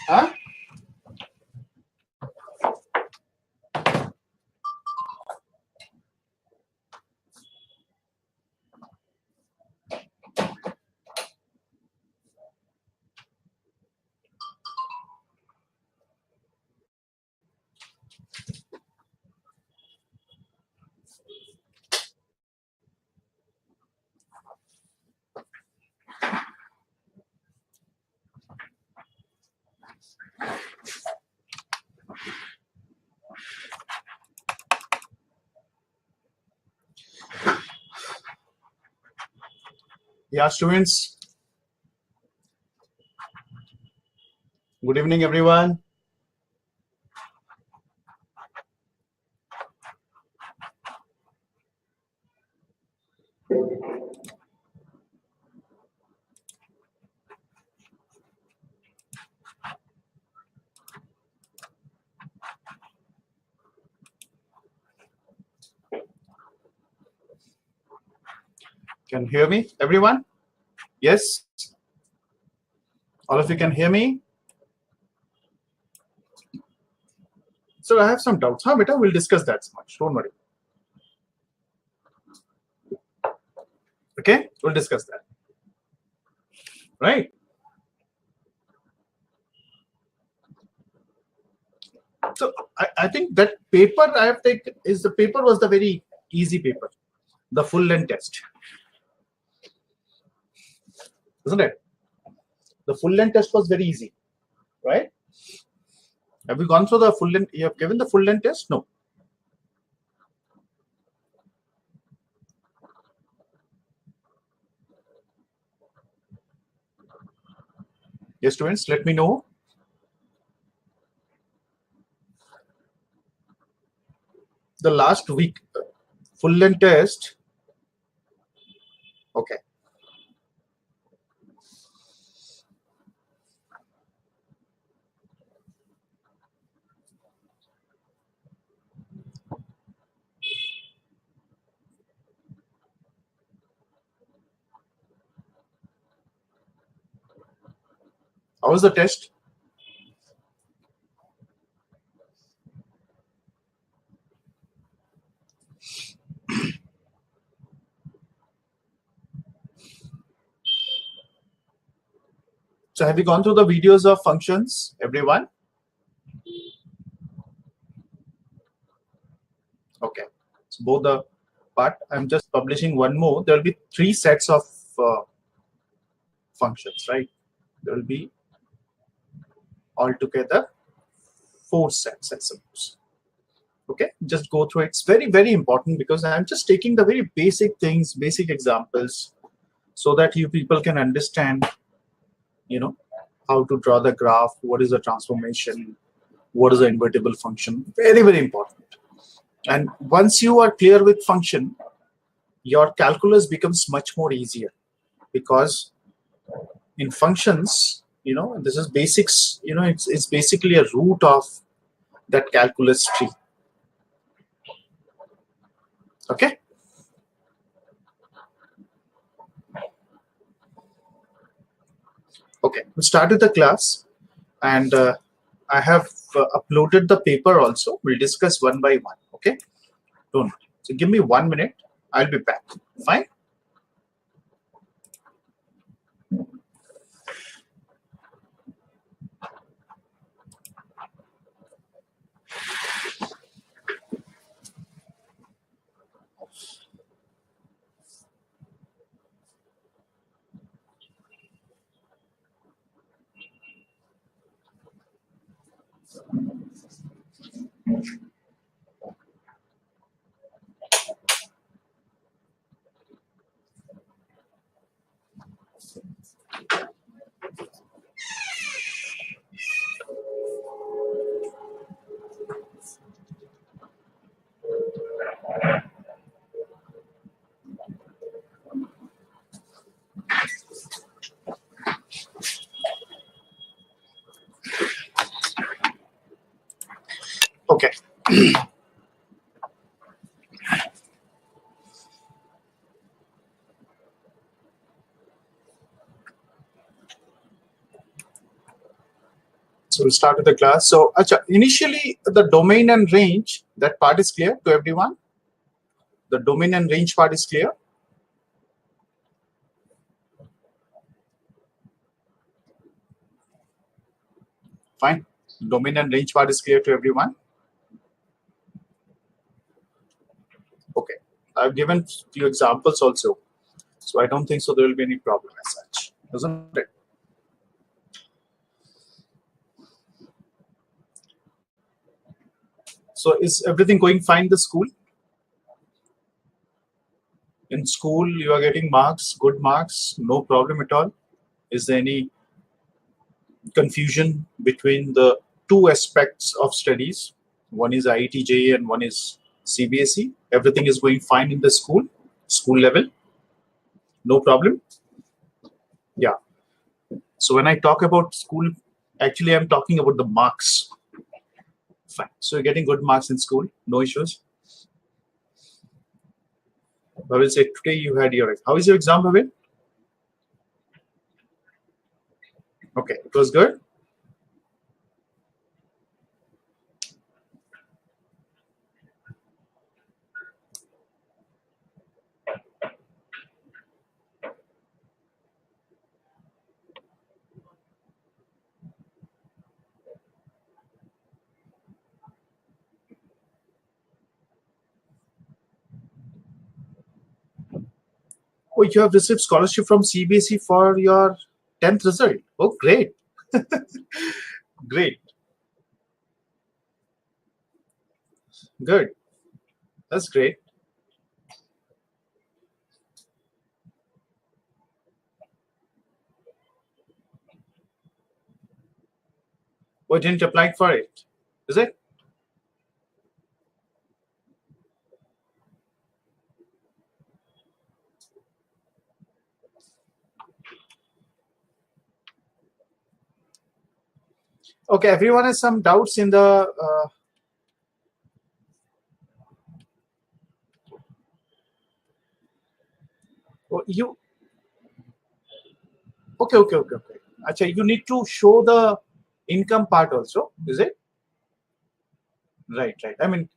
हाँ? Yeah, students. Good evening, everyone. Can you hear me, everyone? Yes? All of you can hear me? So I have some doubts. Huh, beta? We'll discuss that much. Don't worry. Okay? We'll discuss that. Right? So I think that paper I have taken is the paper was the very easy paper, the full length test. Isn't it? The full length test was very easy, right? Have you gone through the full length? You have given the full length test? No. Yes, students, let me know. The last week, full length test. Okay. How was the test? So have you gone through the videos of functions, everyone? Okay. So both the part, I'm just publishing one more. There will be 3 sets of functions, right? There will be altogether 4 sets, I suppose. Okay, just go through it. It's very, very important because I'm just taking the very basic things, basic examples, so that you people can understand, you know, how to draw the graph, what is the transformation, what is the invertible function. Very, very important. And once you are clear with function, your calculus becomes much more easier, because in functions, you know, this is basics, you know, it's basically a root of that calculus tree. Okay. Okay, we'll start with the class, and I have uploaded the paper also. We'll discuss one by one. Okay, don't worry. So give me 1 minute. I'll be back. Fine. So we'll start with the class. So initially the domain and range, that part is clear to everyone. The domain and range part is clear. Fine. Domain and range part is clear to everyone. Okay. I've given few examples also. So I don't think so there will be any problem as such. Doesn't it? So is everything going fine in the school? In school, you are getting marks, good marks, no problem at all. Is there any confusion between the two aspects of studies? One is IIT JEE and one is CBSE. Everything is going fine in the school level. No problem. Yeah. So when I talk about school, actually I'm talking about the marks. Fine. So you're getting good marks in school, no issues. I will say today you had your, how is your exam, Bhavin? Okay, it was good. Oh, you have received scholarship from CBSE for your 10th result. Oh, great. Great. Good. That's great. Oh, didn't apply for it. Is it? Okay, everyone has some doubts in the you okay. Acha, you need to show the income part also, is it? Right. I mean,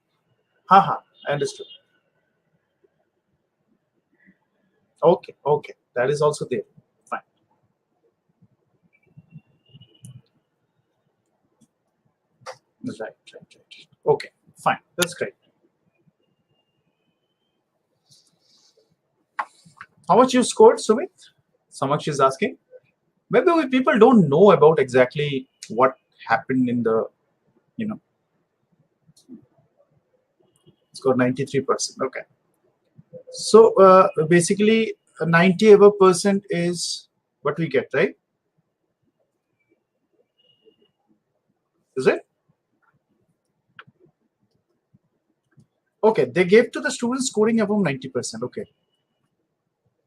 haha, I understood. Okay. That is also there. Fine. Right. Okay, fine. That's great. How much you scored, Sumit? Samaksh is asking. Maybe people don't know about exactly what happened in the, score 93%. Okay. So basically 90 above percent is what we get, right? Is it? Okay, they gave to the students scoring above 90%.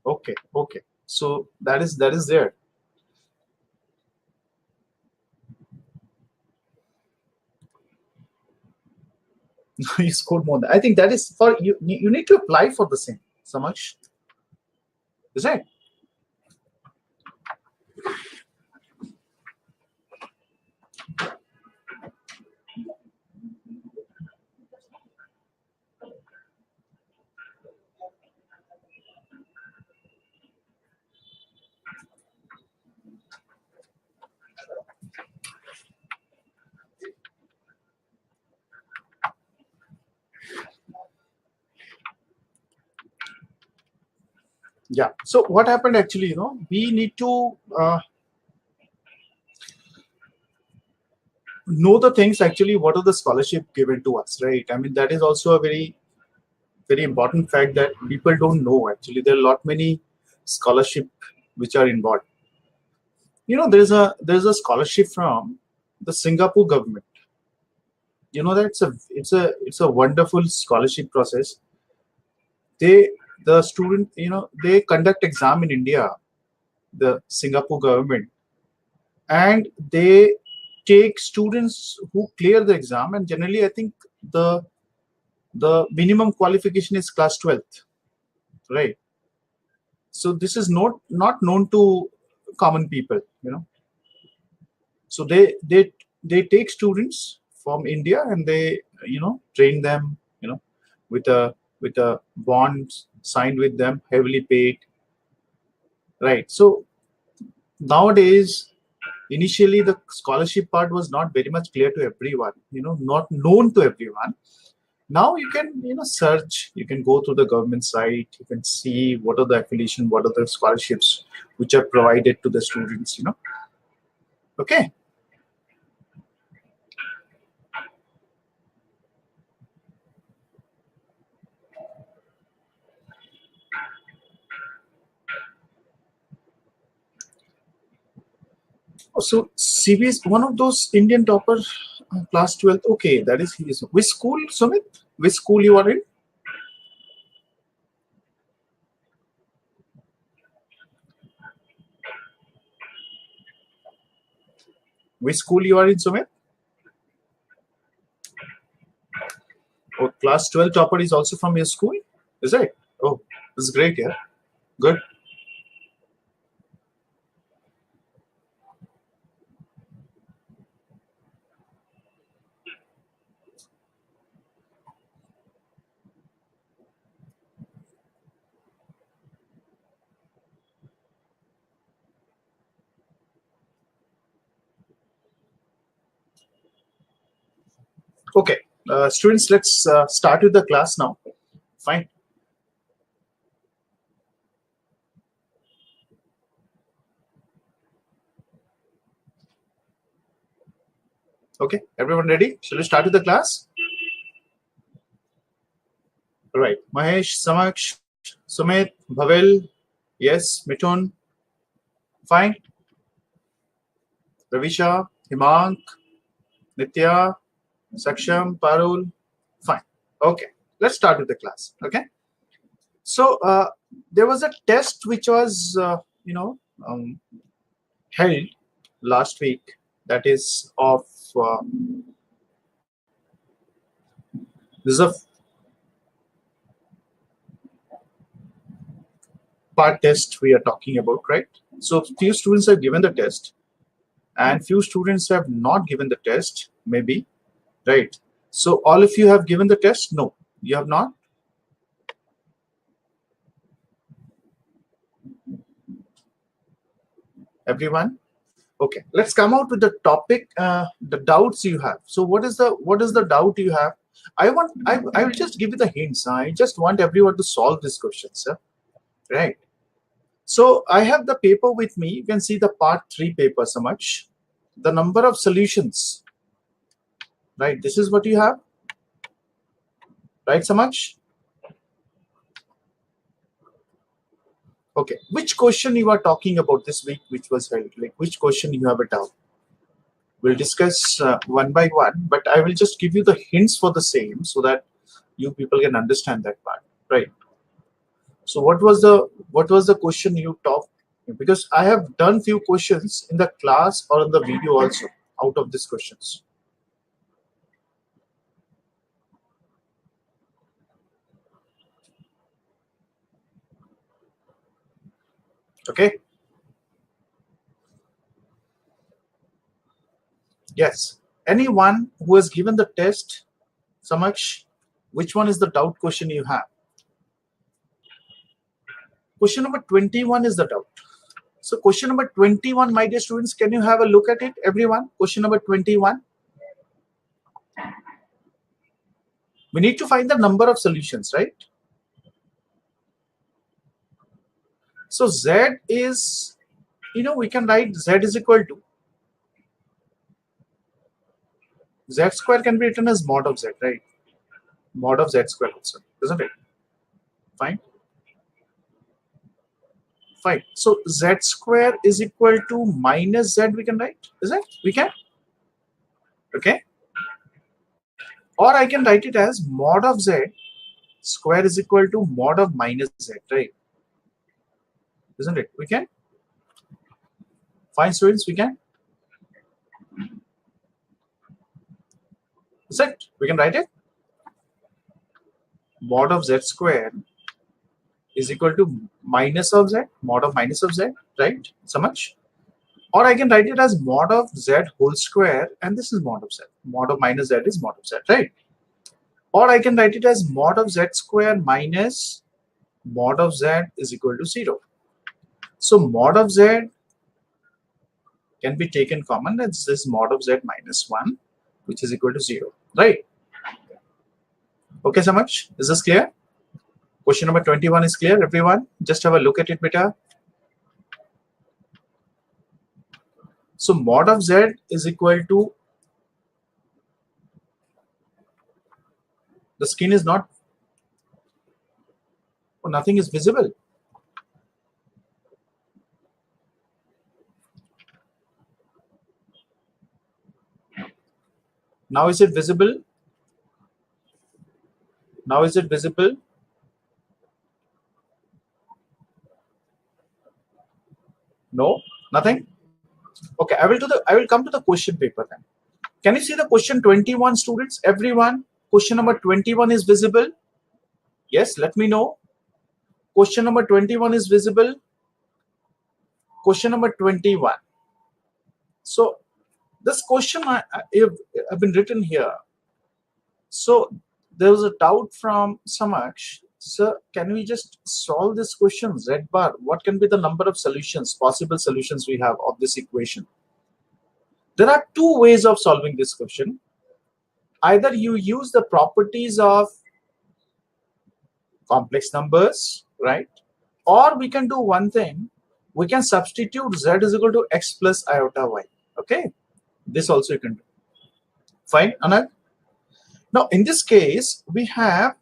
Okay. So that is there. You scored more than, I think that is for you. You need to apply for the same. So much. Is it? Yeah. So what happened actually, we need to know the things actually, what are the scholarship given to us, right? I mean, that is also a very, very important fact that people don't know actually. There are a lot many scholarship which are involved. There's a scholarship from the Singapore government. That it's a wonderful scholarship process. The student, they conduct exam in India, the Singapore government, and they take students who clear the exam, and generally I think the minimum qualification is class 12th, right? So this is not known to common people, so they take students from India and they train them, with a bond signed with them, heavily paid, right? So nowadays, initially the scholarship part was not very much clear to everyone, not known to everyone. Now you can search, you can go to the government site, you can see what are the affiliation, what are the scholarships which are provided to the students, okay. So CBS, one of those Indian topper, class 12th. Okay, that is he. Which school, Sumit? Which school you are in? Which school you are in, Sumit? Oh, class 12 topper is also from your school, is it? Oh, that's great. Yeah, good. Okay, students, let's start with the class now. Fine. Okay, everyone ready? Shall we start with the class? All right. Mahesh, Samaksh, Sumit, Bhavel, yes, Mithun, fine. Ravisha, Himank, Nitya, Saksham, Parul, fine. Okay, let's start with the class. Okay. So there was a test which was, held last week. That is of this is a part test we are talking about, right? So few students have given the test, and few students have not given the test. Maybe, right? So all of you have given the test. No, you have not. Everyone. Okay, let's come out with the topic, the doubts you have. So what is the doubt you have? I will just give you the hints. I just want everyone to solve this question, sir. Right. So I have the paper with me. You can see the part 3 paper, so much. The number of solutions. Right. This is what you have. Right, so much. Okay. Which question you are talking about this week, which was held? Like which question you have a doubt? We'll discuss one by one, but I will just give you the hints for the same so that you people can understand that part, right? So what was the question you talked? Because I have done few questions in the class or in the video also out of these questions. Okay. Yes. Anyone who has given the test, Samaksh, which one is the doubt question you have? Question number 21 is the doubt. So question number 21, my dear students, can you have a look at it, everyone? Question number 21. We need to find the number of solutions, right? So Z is, we can write Z is equal to Z square can be written as mod of Z, right? Mod of Z square also, isn't it? Fine. Fine. So Z square is equal to minus Z, we can write, is it? We can? Okay. Or I can write it as mod of Z square is equal to mod of minus Z, right? Isn't it? We can? Fine, students, we can? Is it? We can write it? mod of z square is equal to minus of z, mod of minus of z, right? So much. Or I can write it as mod of z whole square, and this is mod of z. Mod of minus z is mod of z, right? Or I can write it as mod of z square minus mod of z is equal to 0. So mod of z can be taken common as this mod of z minus 1, which is equal to 0, right? Okay, so much. Is this clear? Question number 21 is clear, everyone? Just have a look at it, beta. So mod of z is equal to, the skin is not, oh, nothing is visible. Now is it visible? Now is it visible? No, nothing. Okay, I will come to the question paper then. Can you see the question 21, students? Everyone, question number 21 is visible? Yes, let me know. Question number 21 is visible. Question number 21. So this question I've been written here. So there was a doubt from Samaksh. Sir, can we just solve this question? Z bar, what can be the number of solutions, possible solutions we have of this equation? There are two ways of solving this question. Either you use the properties of complex numbers, right? Or we can do one thing. We can substitute z is equal to x plus iota y. Okay, this also you can do. Fine, Anand? Now, in this case, we have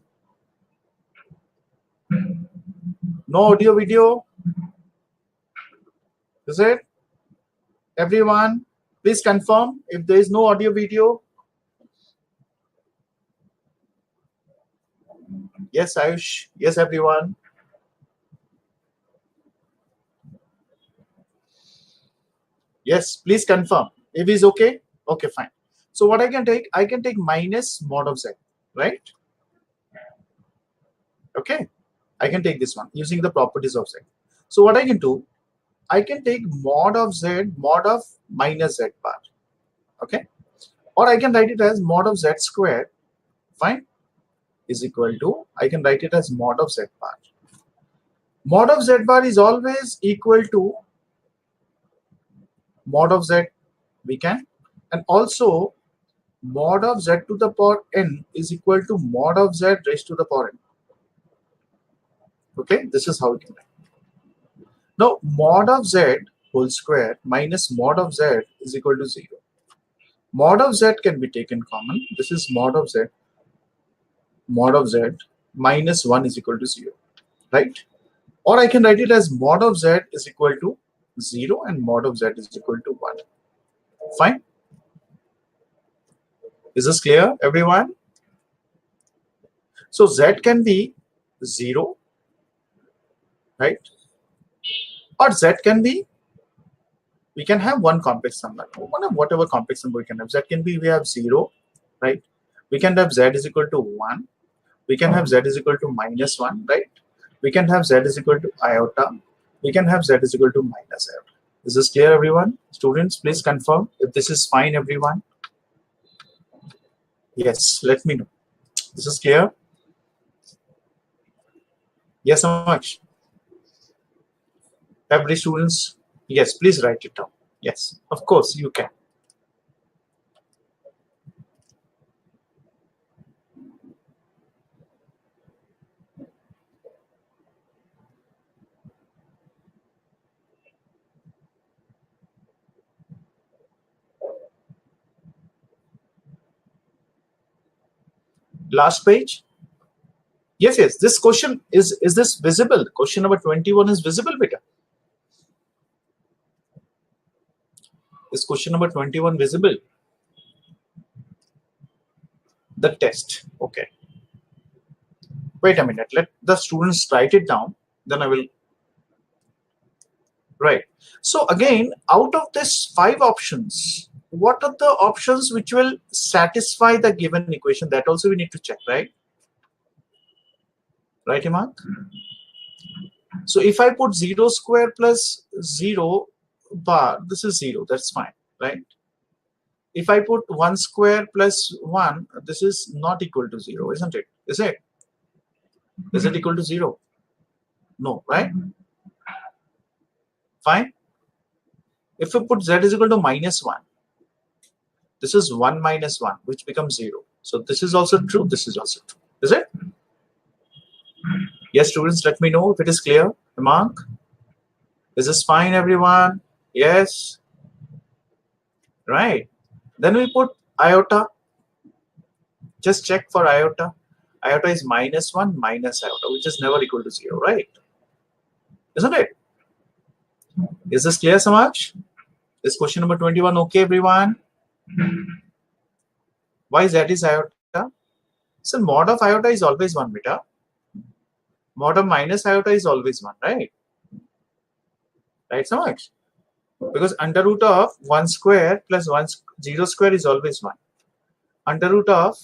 no audio video. Is it? Everyone, please confirm if there is no audio video. Yes, Ayush. Yes, everyone. Yes, please confirm. If it's okay, okay, fine. So what I can take minus mod of z, right? Okay, I can take this one using the properties of z. So what I can do, I can take mod of z, mod of minus z bar, okay? Or I can write it as mod of z square, fine, is equal to, I can write it as mod of z bar. Mod of z bar is always equal to mod of z, we can, and also mod of z to the power n is equal to mod of z raised to the power n. Okay, this is how it can be. Now, mod of z whole square minus mod of z is equal to 0. Mod of z can be taken common. This is mod of z minus 1 is equal to 0, right? Or I can write it as mod of z is equal to 0 and mod of z is equal to 1. Fine. Is this clear, everyone? So z can be 0, right? Or z can be, we can have one complex number, whatever complex number we can have. Z can be, we have 0, right? We can have z is equal to 1. We can have z is equal to minus 1, right? We can have z is equal to iota. We can have z is equal to minus iota. Is this clear, everyone? Students, please confirm if this is fine, everyone. Yes, let me know. This is clear? Yes, so much. Every students, yes, please write it down. Yes, of course you can. Last page. Yes, yes. This question is this visible? Question number 21 is visible, beta. Is question number 21 visible? The test. Okay. Wait a minute. Let the students write it down. Then I will. Right. So again, out of this 5 options, what are the options which will satisfy the given equation? That also we need to check, right? Right, Iman? So if I put 0 square plus 0 bar, this is 0, that's fine, right? If I put 1 square plus 1, this is not equal to 0, isn't it? Is it? Is it equal to 0? No, right? Fine. If we put z is equal to minus 1, this is 1 minus 1, which becomes 0. So this is also true, this is also true. Is it? Yes, students, let me know if it is clear. Mark? Is this fine, everyone? Yes? Right. Then we put iota. Just check for iota. Iota is minus 1 minus iota, which is never equal to 0, right? Isn't it? Is this clear, Samaj? Is question number 21 okay, everyone? Why z is iota? So mod of iota is always 1 beta. Mod of minus iota is always 1, right? Right, Samaj? Because under root of 1 square plus 0 square is always 1. Under root of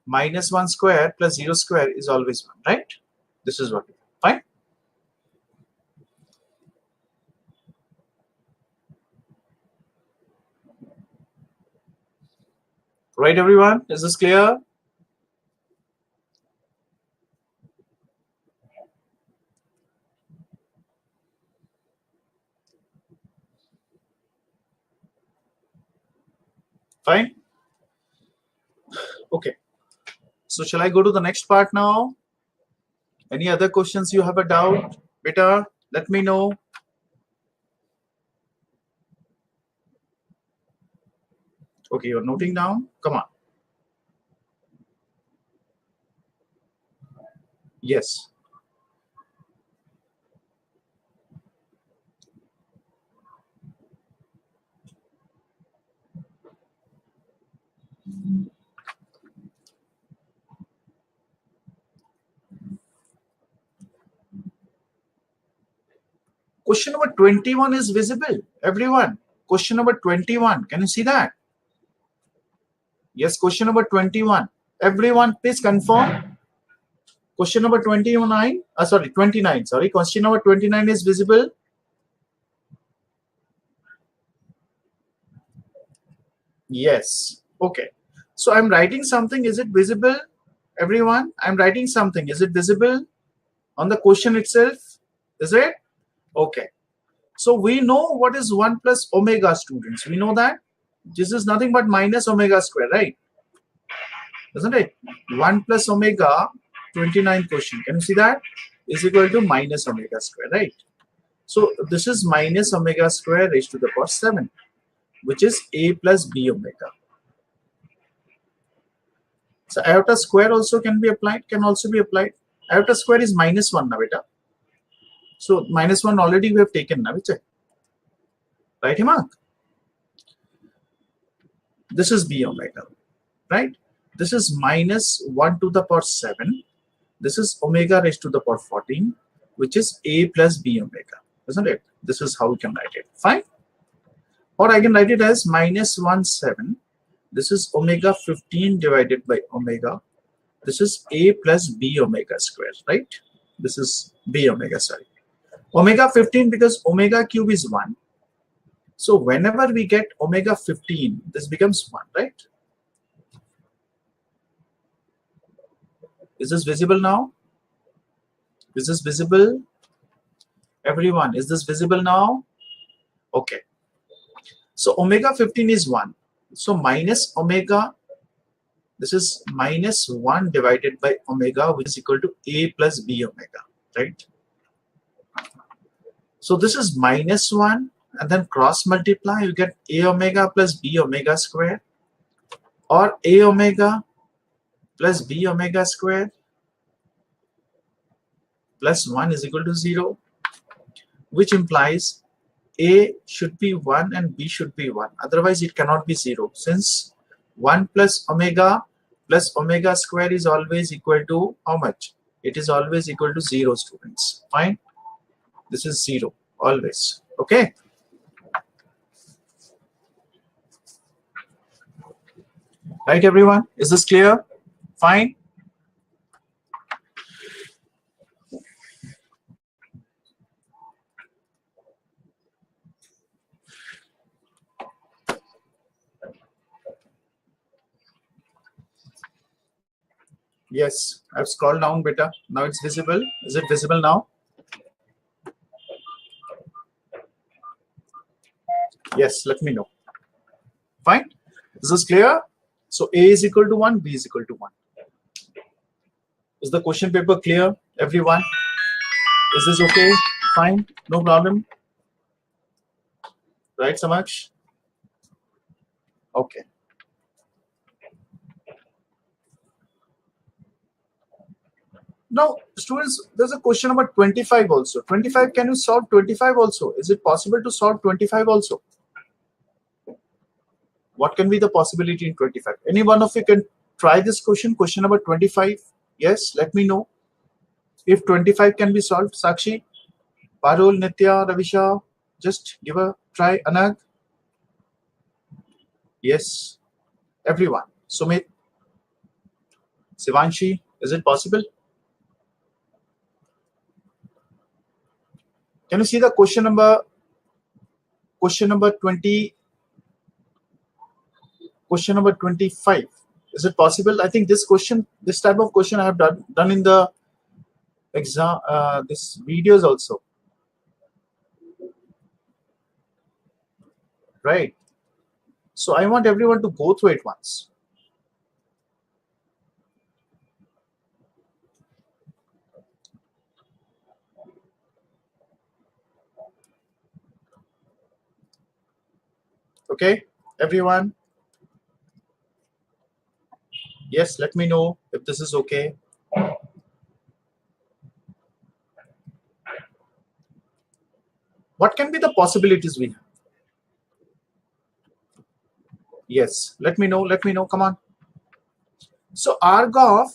minus 1 square plus 0 square is always 1, right? This is what we do. Fine? Right, everyone? Is this clear? Fine? Okay. So shall I go to the next part now? Any other questions you have a doubt? Beta, let me know. Okay, you're noting down? Come on. Yes. Question number 21 is visible, everyone. Question number 21. Can you see that? Yes, question number 21. Everyone, please confirm. Question number 29. Sorry, 29. Sorry, question number 29 is visible. Yes. Okay. So I'm writing something. Is it visible, everyone? I'm writing something. Is it visible on the question itself? Is it? Okay. So we know what is 1 plus omega, students. We know that this is nothing but minus omega square, right? Isn't it? 1 plus omega, 29 question. Can you see that? Is equal to minus omega square, right? So this is minus omega square raised to the power 7, which is a plus b omega. So iota square also can be applied, Iota square is minus 1 now, beta. So minus 1 already we have taken now, right, Himak? This is b omega, right? This is minus 1 to the power 7. This is omega raised to the power 14, which is a plus b omega, isn't it? This is how we can write it. Fine. Or I can write it as minus 1, 7. This is omega 15 divided by omega. This is a plus b omega square, right? This is b omega, sorry. Omega 15 because omega cube is 1. So whenever we get omega 15, this becomes 1, right? Is this visible now? Is this visible? Everyone, is this visible now? Okay. So omega 15 is 1. So minus omega, this is minus 1 divided by omega, which is equal to a plus b omega, right? So this is minus 1 and then cross multiply, you get a omega plus b omega square, or a omega plus b omega square plus 1 is equal to 0, which implies a should be 1 and b should be 1. Otherwise, it cannot be 0, since 1 plus omega square is always equal to how much? It is always equal to 0, students. Fine. This is 0 always. Okay. Right, everyone? Is this clear? Fine. Yes, I've scrolled down beta. Now it's visible. Is it visible now? Yes, let me know. Fine. This is clear. So A is equal to 1, B is equal to 1. Is the question paper clear, everyone? Is this okay? Fine. No problem. Right, Samaksh? Okay. Now, students, there's a question about 25 also. 25, can you solve 25 also? Is it possible to solve 25 also? What can be the possibility in 25? Any one of you can try this question number 25. Yes, let me know if 25 can be solved. Sakshi, Parul, Nitya, Ravisha, just give a try. Anag, yes, everyone. Sumit, Sivanshi, is it possible? Can you see the question number 20? Question number 25. Is it possible? I think this type of question I have done in the exam, this videos also, right? So I want everyone to go through it once. Okay, everyone. Yes, let me know if this is okay. What can be the possibilities we have? Yes, let me know. Let me know. Come on. So arg of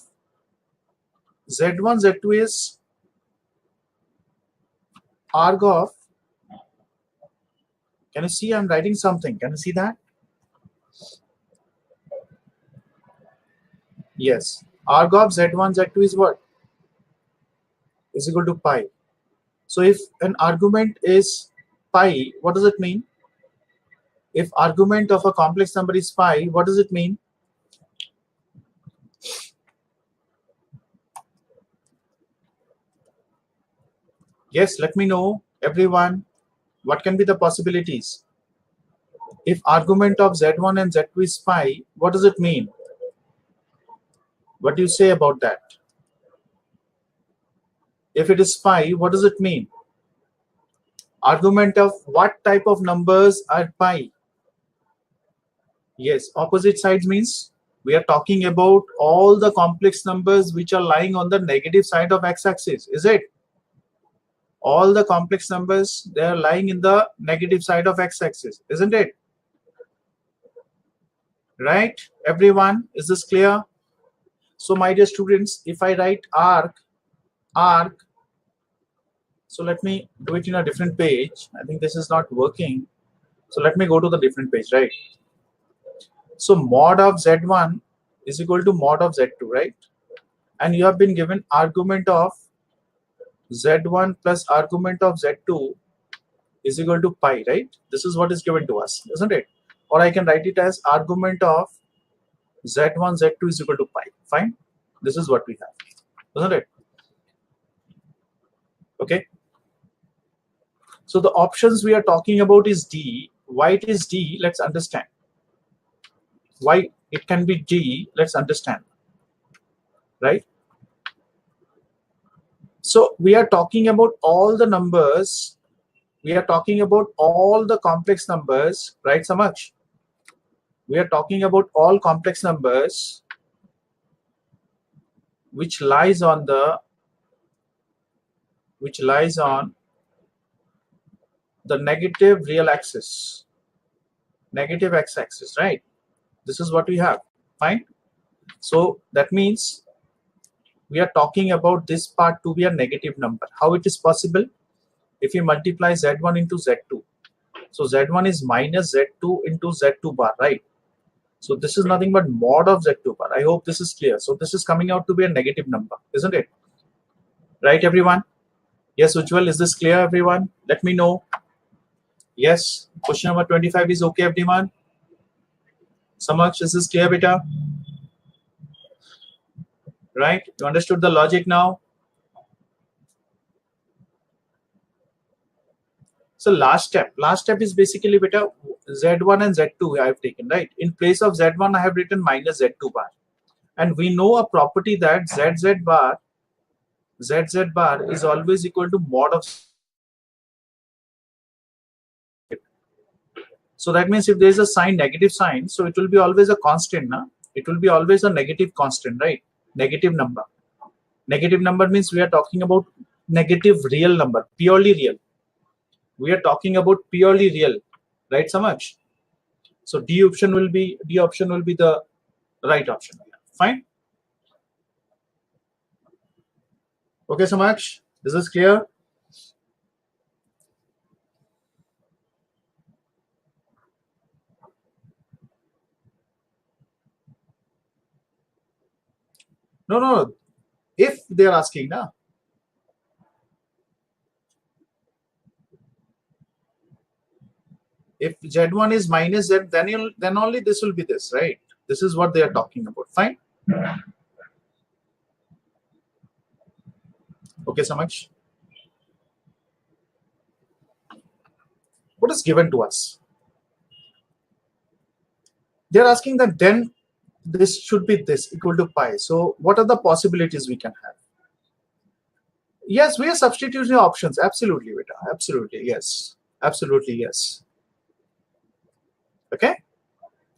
Z1, Z2 is arg of. Can you see? I'm writing something. Can you see that? Yes. Arg of Z1, Z2 is what? Is equal to pi. So if an argument is pi, what does it mean? If argument of a complex number is pi, what does it mean? Yes, let me know, everyone. What can be the possibilities? If argument of Z1 and Z2 is pi, what does it mean? What do you say about that? If it is pi, what does it mean? Argument of what type of numbers are pi? Yes, opposite sides means we are talking about all the complex numbers which are lying on the negative side of x-axis, is it? All the complex numbers, they are lying in the negative side of x-axis, isn't it? Right, everyone? Is this clear? So my dear students, if I write arc, so let me do it in a different page. I think this is not working. So let me go to the different page, right? So mod of Z1 is equal to mod of Z2, right? And you have been given argument of Z1 plus argument of Z2 is equal to pi, right? This is what is given to us, isn't it? Or I can write it as argument of Z1, Z2 is equal to pi. Fine. This is what we have, isn't it? Okay. So the options we are talking about is D. Why it is D? Let's understand. Why it can be D? Let's understand. Right. So we are talking about all the numbers. We are talking about all the complex numbers, right, Samaksh? We are talking about all complex numbers which lies on the negative real axis, negative x-axis, right? This is what we have. Fine. So that means we are talking about this part to be a negative number. How it is possible? If you multiply Z1 into Z2, so Z1 is minus Z2 into Z2 bar, right? So this is nothing but mod of Z2 bar. I hope this is clear. So this is coming out to be a negative number, isn't it? Right, everyone? Yes, Ujjwal, is this clear, everyone? Let me know. Yes, question number 25 is okay, everyone? Samaksh, is this clear, beta? right? You understood the logic now? So last step is basically beta Z1 and Z2 I have taken, right? In place of Z1 I have written minus Z2 bar, and we know a property that ZZ bar is always equal to mod of. So that means if there is a sign, negative sign, so it will be always a constant, na? It will be always a negative constant, right? Negative number. Negative number means we are talking about negative real number, purely real. We are talking about purely real, right, Samaj? So D option will be the right option. Fine. Okay, Samaj, this is clear. No. If they are asking, na. If Z1 is minus Z, then only this will be this, right? This is what they are talking about. Fine. Okay, Samaj. What is given to us? They are asking that then this should be this equal to pi. So what are the possibilities we can have? Yes, we are substituting options. Absolutely, beta. Absolutely, yes. Absolutely, yes. Okay,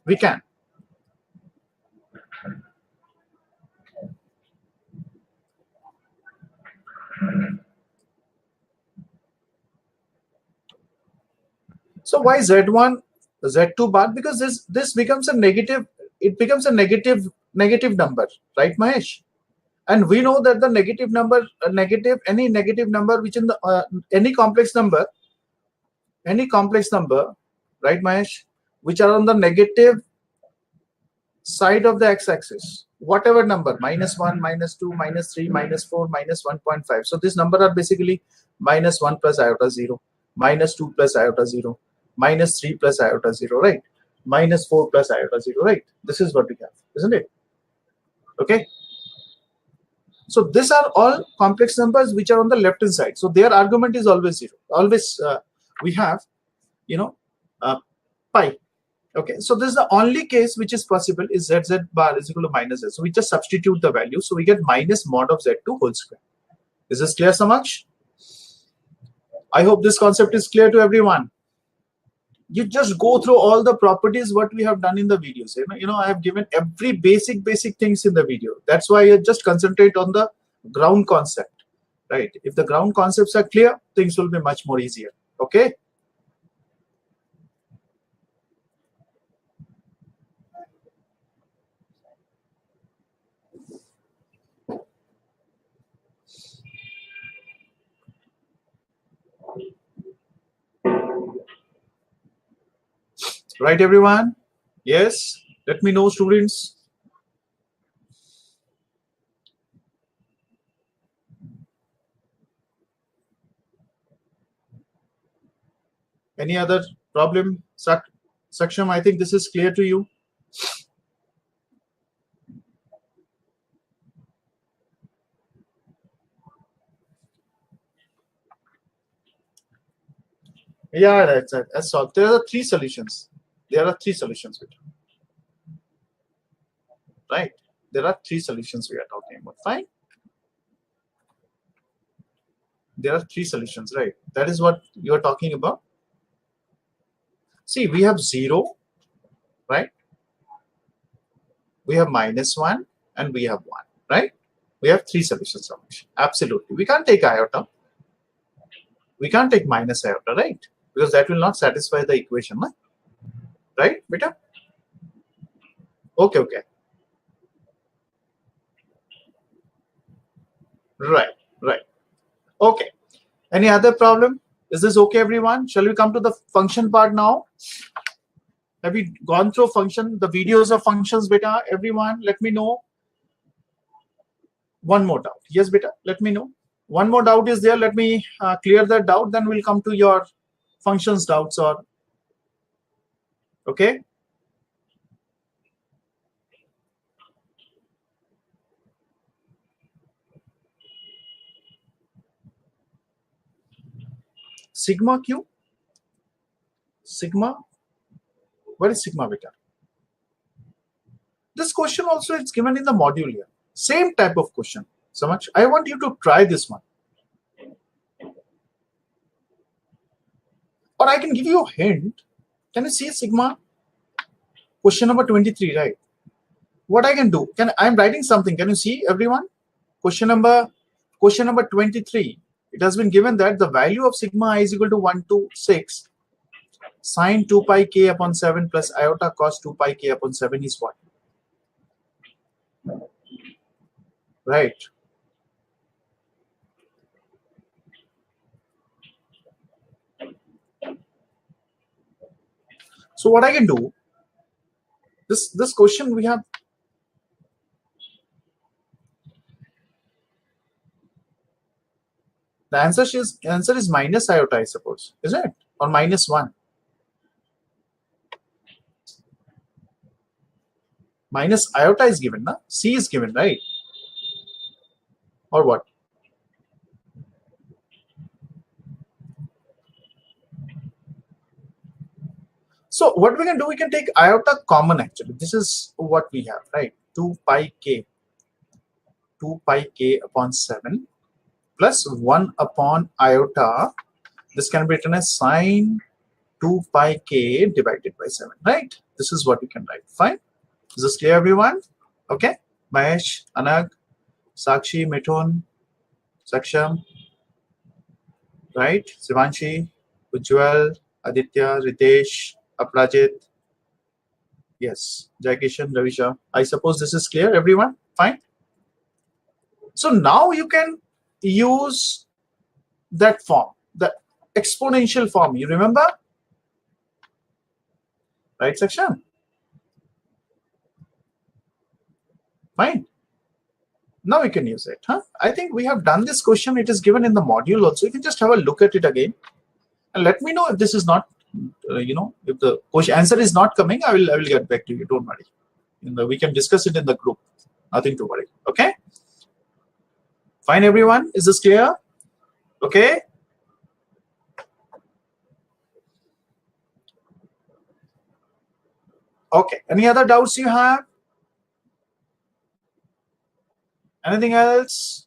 we can. So why Z1, Z2 bar? Because this becomes a negative. It becomes a negative number, right, Mahesh? And we know that the negative number, any negative number which in the any complex number, right, Mahesh, which are on the negative side of the x-axis, whatever number, -1, -2, -3, -4, -1.5. So this number are basically -1 plus iota 0, -2 plus iota 0, -3 plus iota 0, right? -4 plus iota 0, right? This is what we have, isn't it? Okay. So these are all complex numbers which are on the left hand side. So their argument is always 0. Always we have, pi. Okay, so this is the only case which is possible is ZZ bar is equal to minus Z. So we just substitute the value. So we get minus mod of Z2 whole square. Is this clear, Samaj? I hope this concept is clear to everyone. You just go through all the properties what we have done in the videos. I have given every basic things in the video. That's why you just concentrate on the ground concept, right? If the ground concepts are clear, things will be much more easier. Okay. Right, everyone? Yes. Let me know, students. Any other problem? Saksham, I think this is clear to you. Yeah, that's all. There are 3 solutions. Right? There are 3 solutions we are talking about. Fine. There are 3 solutions, right? That is what you are talking about. See, we have 0, right? We have -1 and we have 1, right? We have 3 solutions. Absolutely. We can't take iota. We can't take minus iota, right? Because that will not satisfy the equation, right, beta? Okay. Right. Okay. Any other problem? Is this okay, everyone? Shall we come to the function part now? Have we gone through function, the videos of functions, beta? Everyone, let me know. One more doubt. Yes, beta, let me know. One more doubt is there. Let me clear that doubt. Then we'll come to your functions doubts. Or okay. sigma q, sigma, what is sigma beta? This question also is given in the module here. Same type of question. So much. I want you to try this one. Or I can give you a hint. Can you see sigma? Question number 23, right? What I can do? I'm writing something. Can you see, everyone? Question number 23. It has been given that the value of sigma I is equal to 1 to 6 sine 2 pi k upon 7 plus iota cos 2 pi k upon 7 is what? Right. So what I can do, this question we have, the answer is minus iota, I suppose, isn't it? Or minus 1. Minus iota is given, na? C is given, right? Or what? So what we can do, we can take iota common actually. This is what we have, right? 2 pi k upon 7 plus 1 upon iota. This can be written as sine 2 pi k divided by 7, right? This is what we can write. Fine. Is this clear, everyone? Okay. Mahesh, Anag, Sakshi, Mithun, Saksham, right? Sivanshi, Ujjwal, Aditya, Ritesh, Aprajit. Yes, Jaikishan, Ravisha. I suppose this is clear, everyone? Fine. So now you can use that form, the exponential form. You remember? Right, Saksham? Fine. Now we can use it. Huh? I think we have done this question. It is given in the module also. You can just have a look at it again. And let me know if this is not, if the question answer is not coming, I will get back to you. Don't worry. We can discuss it in the group. Nothing to worry. Okay. Fine, everyone. Is this clear? Okay. Okay. Any other doubts you have? Anything else?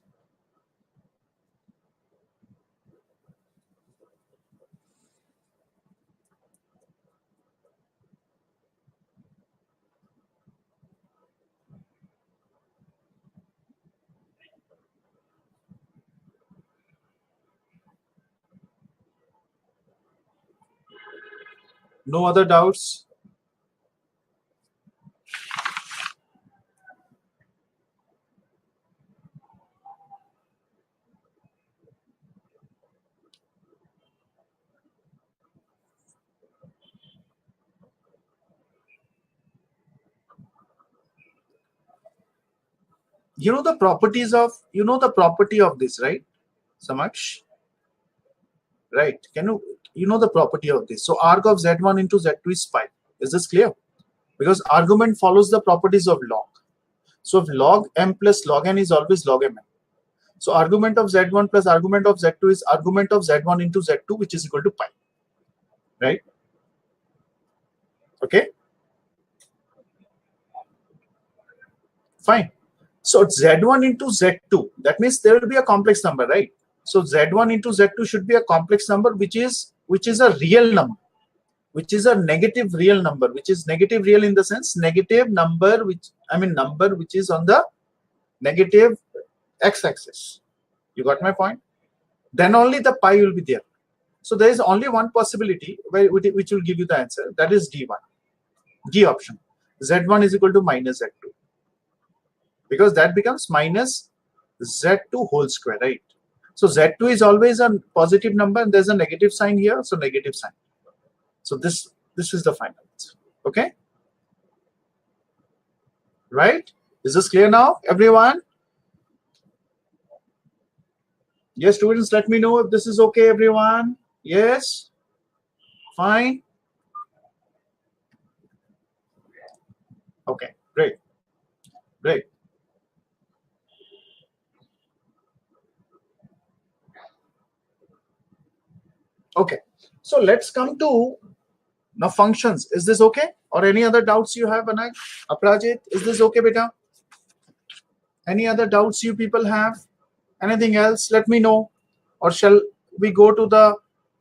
No other doubts? You know the properties of, the property of this, right, Samaksh? Right. You know the property of this. So arg of z1 into z2 is pi. Is this clear? Because argument follows the properties of log. So if log m plus log n is always log m. So argument of z1 plus argument of z2 is argument of z1 into z2, which is equal to pi. Right? Okay. Fine. So z1 into z2, that means there will be a complex number, right? So z1 into z2 should be a complex number, which is a real number, which is a negative real number, which is negative real in the sense negative number, number which is on the negative x-axis. You got my point? Then only the pi will be there. So there is only one possibility which will give you the answer. That is D1, D option. Z1 is equal to minus Z2, because that becomes minus Z2 whole square, right? So Z2 is always a positive number, and there's a negative sign here, so negative sign. So this is the final answer. Okay? Right? Is this clear now, everyone? Yes, students, let me know if this is okay, everyone. Yes? Fine? Okay, great. Great. Okay, so let's come to now functions. Is this okay? Or any other doubts you have, Anak? Aprajit, is this okay, beta? Any other doubts you people have? Anything else? Let me know. Or shall we go to the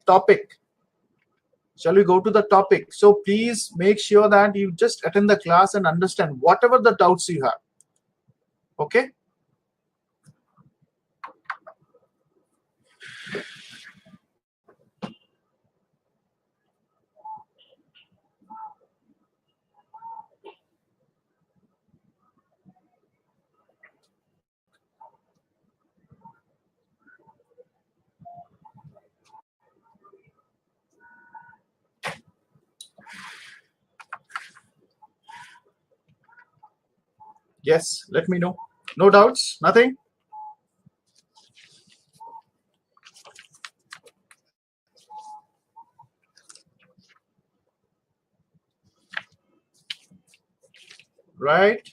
topic? Shall we go to the topic? So please make sure that you just attend the class and understand whatever the doubts you have. Okay? Yes, let me know. No doubts? Nothing? Right?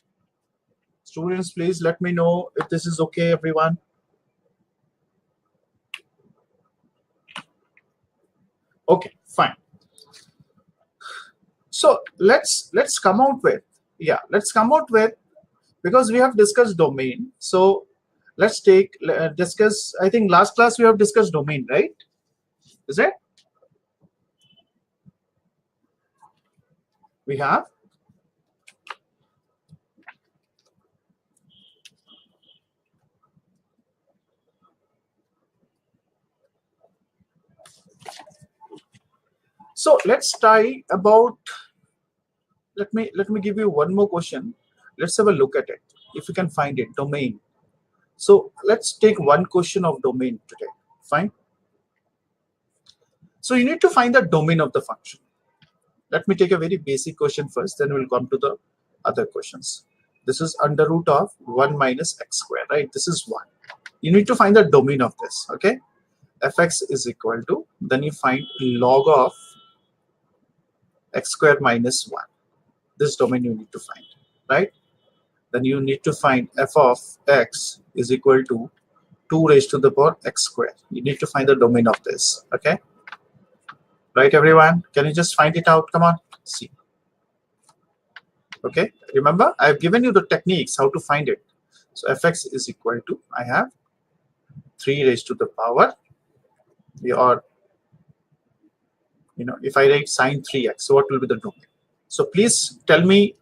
Students, please let me know if this is okay, everyone. Okay, fine. So let's come out with, let's come out with, because we have discussed domain. So let's discuss, I think last class we have discussed domain, right? Is it? We have? So let's try about, let me give you one more question. Let's have a look at it. If you can find it, domain. So let's take one question of domain today. Fine. So you need to find the domain of the function. Let me take a very basic question first, then we'll come to the other questions. This is under root of 1 minus x square, right? This is 1. You need to find the domain of this, okay? Fx is equal to, then you find log of x square minus 1. This domain you need to find, right? Then you need to find f of x is equal to 2 raised to the power x square. You need to find the domain of this, okay? Right, everyone? Can you just find it out? Come on, see. Okay, remember, I've given you the techniques how to find it. So fx is equal to, I have 3 raised to the power, or, if I write sine 3x, so what will be the domain? So please tell me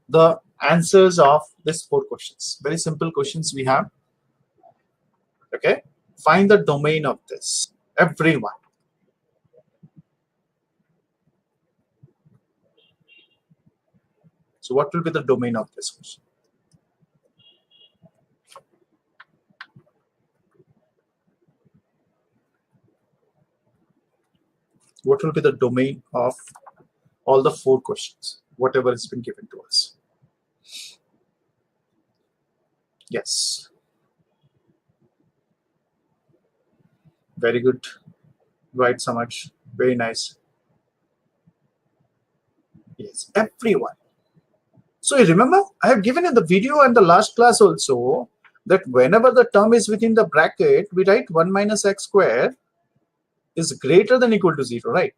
the answers of these 4 questions. Very simple questions we have. Okay, find the domain of this, everyone. So what will be the domain of this question? What will be the domain of all the 4 questions, whatever has been given to us? Yes. Very good. Right, Samaj. Very nice. Yes, everyone. So you remember, I have given in the video and the last class also that whenever the term is within the bracket, we write 1 minus x square is greater than equal to 0, right?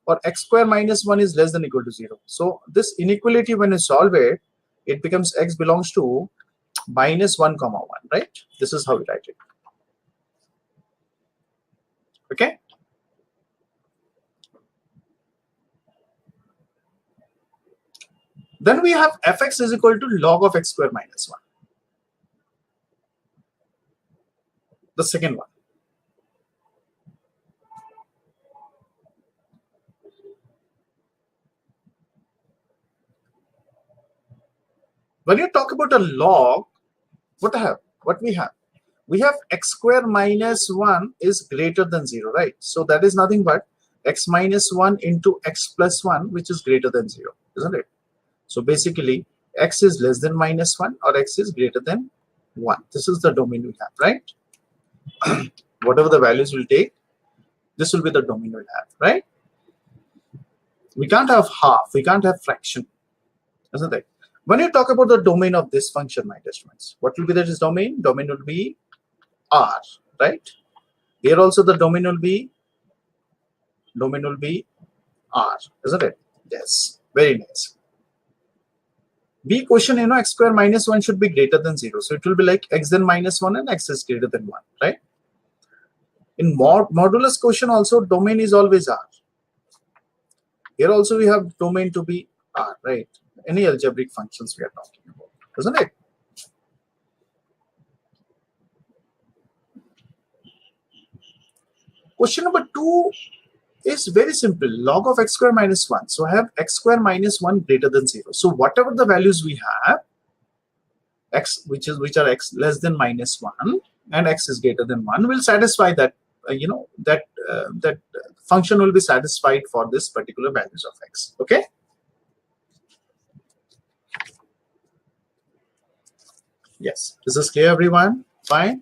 Or x square minus 1 is less than equal to 0. So this inequality, when you solve it, it becomes x belongs to minus 1 comma 1, right? This is how we write it. Okay? Then we have fx is equal to log of x square minus 1. The second one. When you talk about a log, what we have? We have x square minus 1 is greater than 0, right? So that is nothing but x minus 1 into x plus 1, which is greater than 0, isn't it? So basically, x is less than minus 1 or x is greater than 1. This is the domain we have, right? Whatever the values will take, this will be the domain we'll have, right? We can't have half, we can't have fraction, isn't it? When you talk about the domain of this function, my dear students, what will be this domain? Domain will be R, right? Here also the domain will be Domain will be R, isn't it? Yes, very nice. B question, x square minus 1 should be greater than 0. So it will be like x then minus 1 and x is greater than 1, right? In modulus question also, domain is always R. Here also we have domain to be R, right? Any algebraic functions we are talking about, isn't it? Question number 2 is very simple. Log of x square minus 1. So I have x square minus 1 greater than 0. So whatever the values we have, x which are x less than minus 1 and x is greater than 1 will satisfy that, that function will be satisfied for this particular values of x. Okay. Yes. This is clear, everyone? Fine.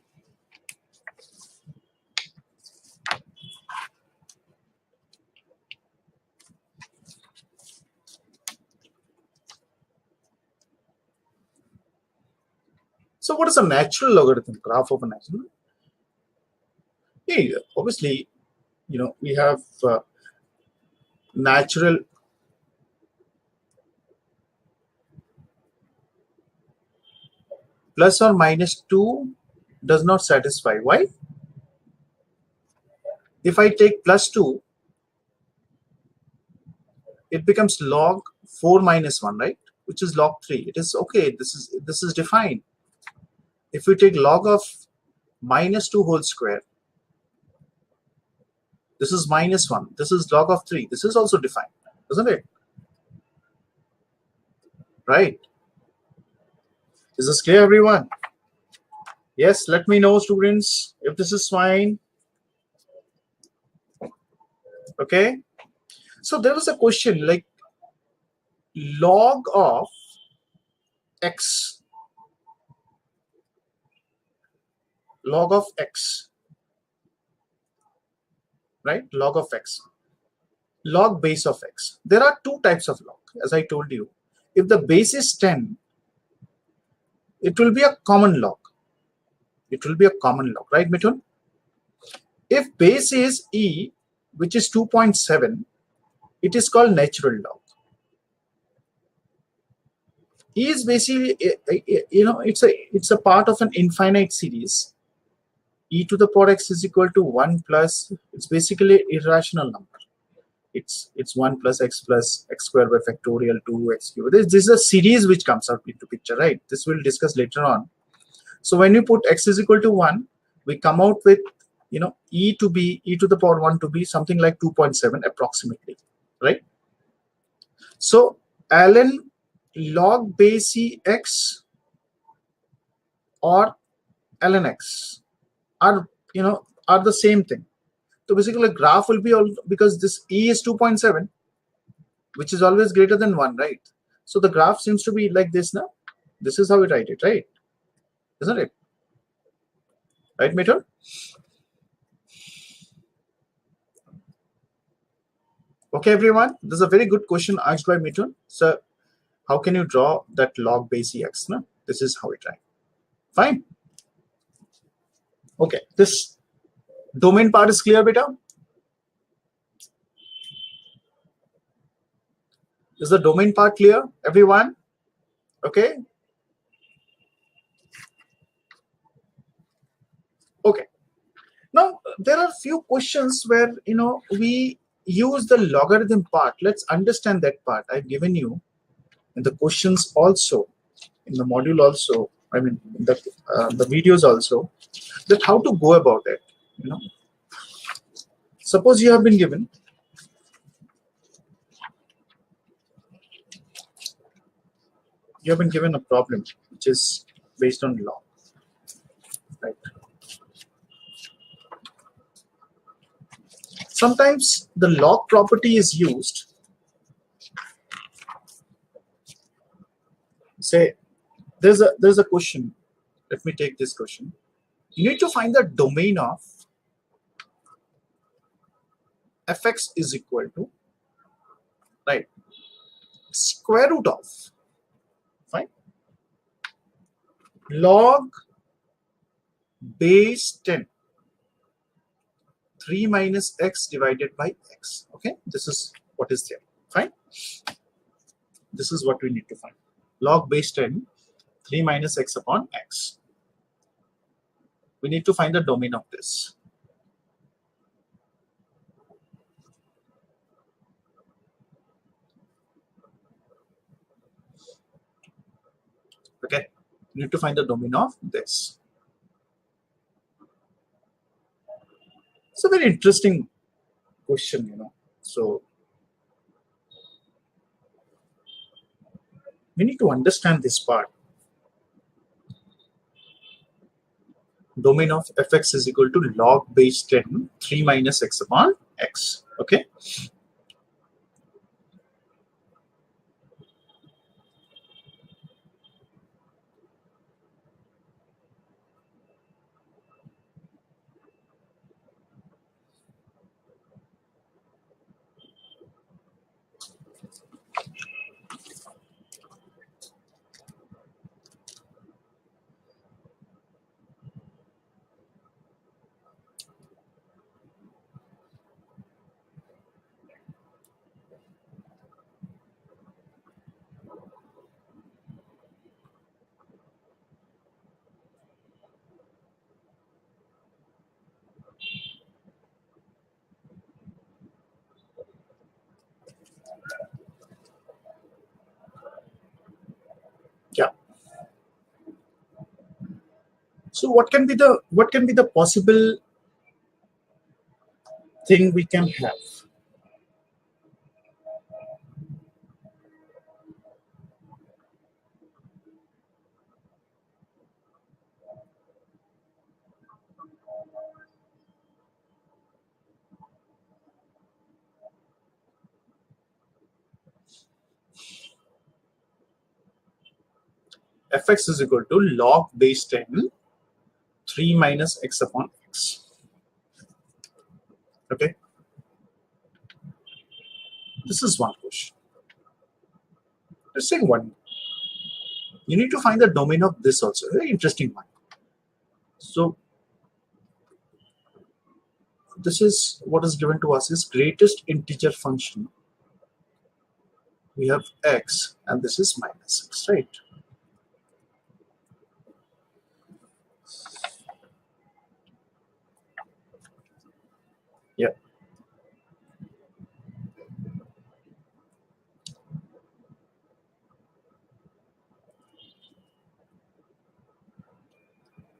So what is a natural logarithm? Graph of a natural? Yeah, obviously, we have natural plus or minus 2 does not satisfy. Why? If I take plus 2, it becomes log 4 minus 1, right? Which is log 3. It is okay. This is defined. If we take log of minus 2 whole square, this is minus 1. This is log of 3. This is also defined, isn't it? Right? Is this clear, everyone? Yes, let me know, students, if this is fine. Okay. So there was a question like log of x, log of x, right? Log of x, log base of x. There are two types of log, as I told you. If the base is 10, it will be a common log. It will be a common log, right, Mithun? If base is e, which is 2.7, it is called natural log. E is basically, it's a part of an infinite series. E to the power x is equal to 1 plus, it's basically irrational number. It's 1 plus x square by factorial 2x cube. This is a series which comes out into picture, right? This we'll discuss later on. So when you put x is equal to 1, we come out with, e to the power 1 to be something like 2.7 approximately, right? So ln log base e x or ln x are the same thing. So basically, a graph will be all, because this e is 2.7, which is always greater than 1, right? So the graph seems to be like this now. This is how we write it, right? Isn't it? Right, Mithun? Okay, everyone. This is a very good question asked by Mithun. So how can you draw that log base x? No? This is how we try. Fine. Okay. This domain part is clear, beta? Is the domain part clear, everyone? Okay. Okay. Now there are few questions where we use the logarithm part. Let's understand that part. I've given you in the questions also, in the module also. I mean, the videos also, that how to go about it. Suppose you have been given a problem which is based on log, right? Sometimes the log property is used. Say there's a question. Let me take this question. You need to find the domain of fx is equal to, right, square root of, fine, log base 10. 3 minus x divided by x. Okay, this is what is there. Fine. This is what we need to find. Log base 10, 3 minus x upon x. We need to find the domain of this. Okay, we need to find the domain of this. It's a very interesting question, you know. So we need to understand this part. Domain of fx is equal to log base 10, 3 minus x upon x. Okay. Yeah. So what can be the possible thing we can have? Fx is equal to log base 10, 3 minus x upon x. Okay. This is one question. Let's take one. You need to find the domain of this also. Very interesting one. So this is what is given to us is greatest integer function. We have x and this is minus x, right? Yeah.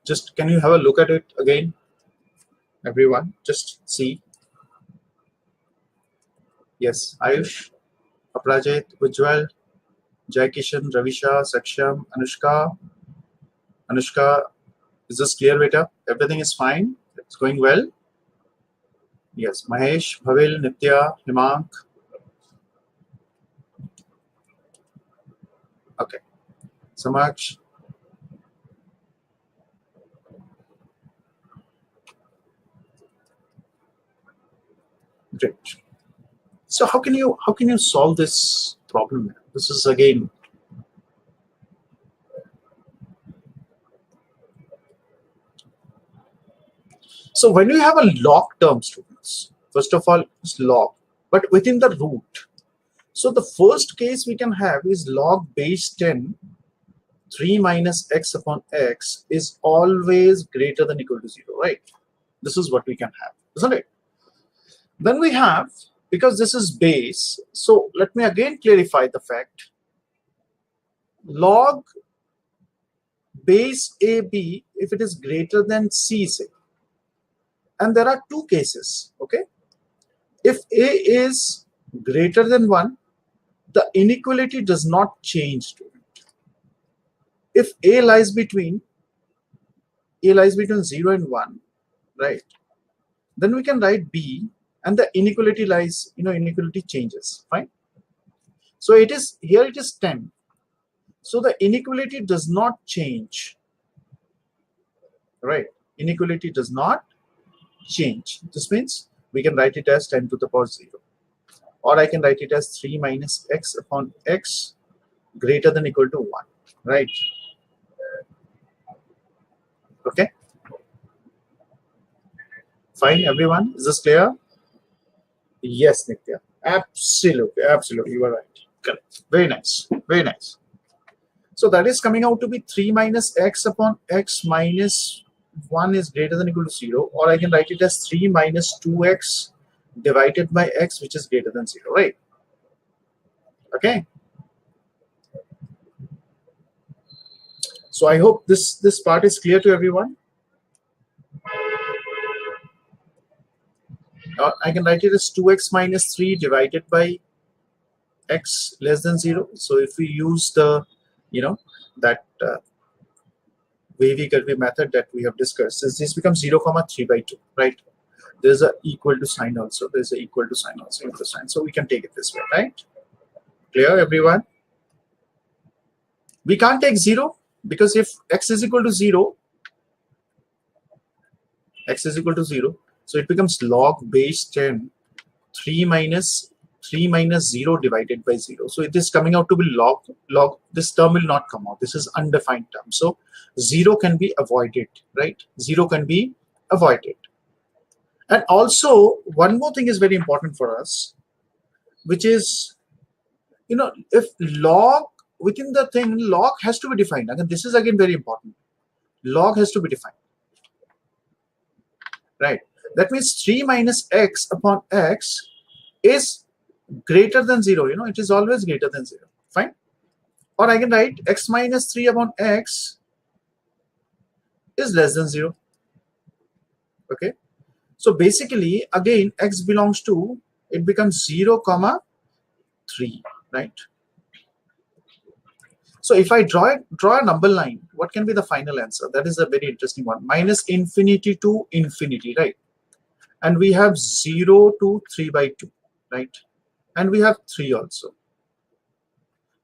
Just can you have a look at it again? Everyone, just see. Yes, Ayush, Aprajit, Ujjwal, Jai Kishan, Ravisha, Saksham, Anushka. Anushka, is this clear, beta? Everything is fine? It's going well? Yes, Mahesh, Bhavil, Nitya, Himank. Okay. Samaksh. Great. So how can you solve this problem? This is again so when you have a log term, students, first of all it's log, but within the root. So the first case we can have is log base 10, 3 minus x upon x is always greater than equal to 0, right? This is what we can have, isn't it? Then we have, because this is base, so let me again clarify the fact. Log base AB, if it is greater than C, say, and there are two cases, okay? If A is greater than 1, the inequality does not change to it. If A lies between 0 and 1, right? Then we can write B and the inequality lies, inequality changes, fine? So it is, here it is 10. So the inequality does not change, right? Inequality does not change. This means we can write it as 10 to the power 0. Or I can write it as 3 minus x upon x greater than equal to 1, right? Okay. Fine, everyone? Is this clear? Yes, Nitya. Absolutely, absolutely. You are right. Correct. Very nice. Very nice. So that is coming out to be 3 minus x upon x minus 1 is greater than equal to 0. Or I can write it as 3 minus 2x divided by x, which is greater than 0, right? Okay. So I hope this part is clear to everyone. I can write it as 2x minus 3 divided by x less than 0. So if we use the, that wavy method that we have discussed, this becomes 0 comma 3 by 2, right? There's a equal to sign also. There's a equal to sign also, equal to sign. So we can take it this way, right? Clear, everyone? We can't take 0 because if x is equal to 0, x is equal to 0, so it becomes log base 10 3 minus 0 divided by 0. So it is coming out to be log. This term will not come out. This is undefined term. So 0 can be avoided, right? 0 can be avoided. And also one more thing is very important for us, which is, if log within the thing, log has to be defined. Again, this is again very important. Log has to be defined, right? That means 3 minus x upon x is greater than 0. It is always greater than 0. Fine. Or I can write x minus 3 upon x is less than 0. Okay. So basically, again, x belongs to, it becomes 0 comma 3, right? So if I draw a number line, what can be the final answer? That is a very interesting one. Minus infinity to infinity, right? And we have 0 to 3 by 2, right? And we have 3 also.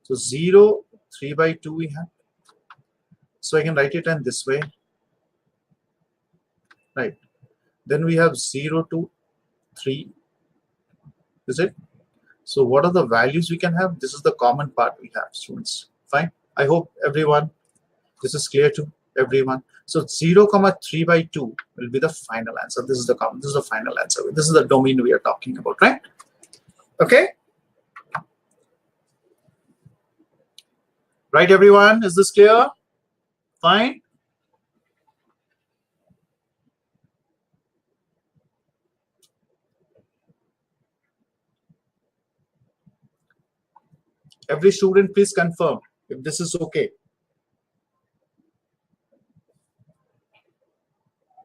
So 0, 3 by 2 we have. So I can write it in this way, right? Then we have 0 to 3, is it? So what are the values we can have? This is the common part we have, students. Fine. I hope everyone, this is clear to everyone. So 0 comma 3 by 2 will be the final answer. This is the common, this is the final answer. This is the domain we are talking about, right? Okay. Right, everyone? Is this clear? Fine. Every student, please confirm if this is okay.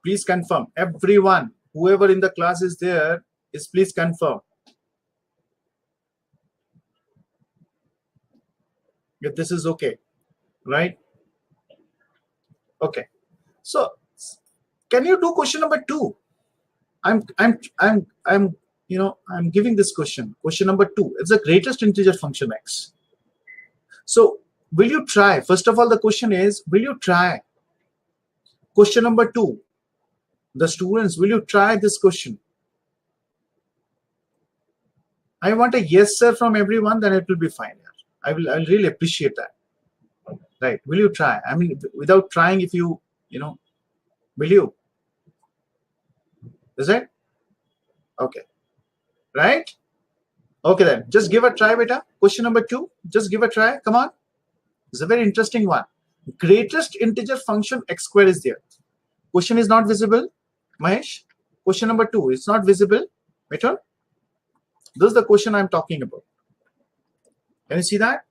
Please confirm. Everyone, whoever in the class is there, is please confirm if this is okay, right? Okay. So can you do question number 2? I'm giving this question. Question number 2. It's the greatest integer function x. So will you try? First of all, the question is, will you try question number 2? The students, will you try this question? I want a yes, sir from everyone, then it will be fine. I'll really appreciate that. Right? Will you try? I mean, without trying, if you, will you? Is it? Okay. Right? Okay then. Just give a try, beta. Question number 2. Just give a try. Come on. It's a very interesting one. Greatest integer function x square is there. Question is not visible, Mahesh. Question number 2. It's not visible. Better. This is the question I'm talking about. Can you see that?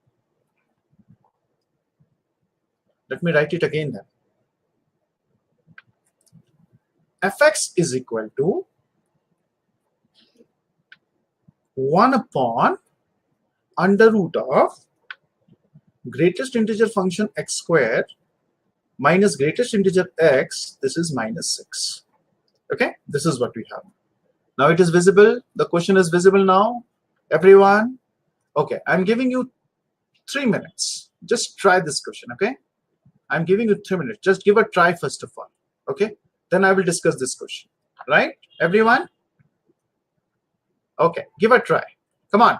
Let me write it again then. Fx is equal to 1 upon under root of greatest integer function x square minus greatest integer x. This is minus 6. Okay, this is what we have. Now it is visible. The question is visible now, everyone. Okay, I'm giving you 3 minutes. Just try this question. Okay, I'm giving you 3 minutes. Just give a try first of all. Okay, then I will discuss this question. Right, everyone? Okay, give a try. Come on.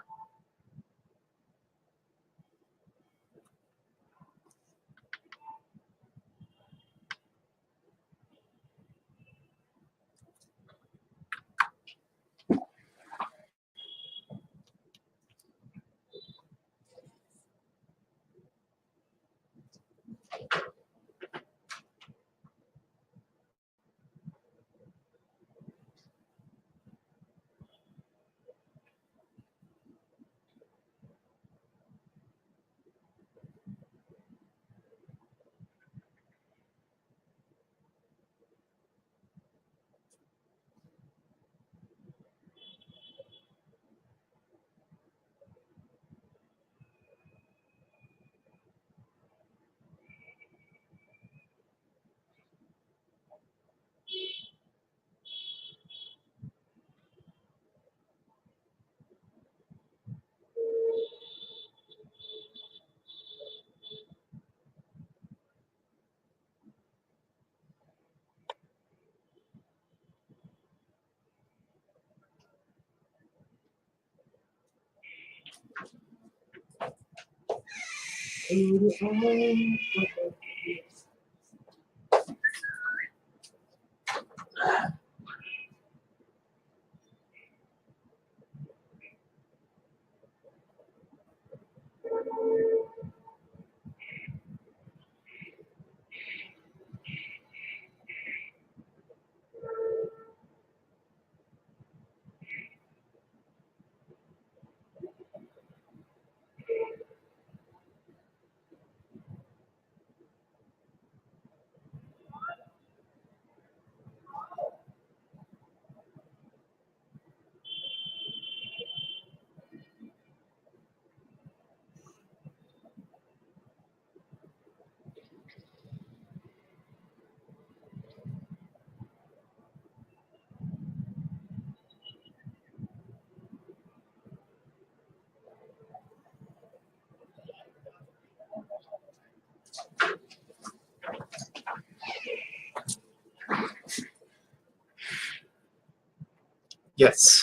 Yes.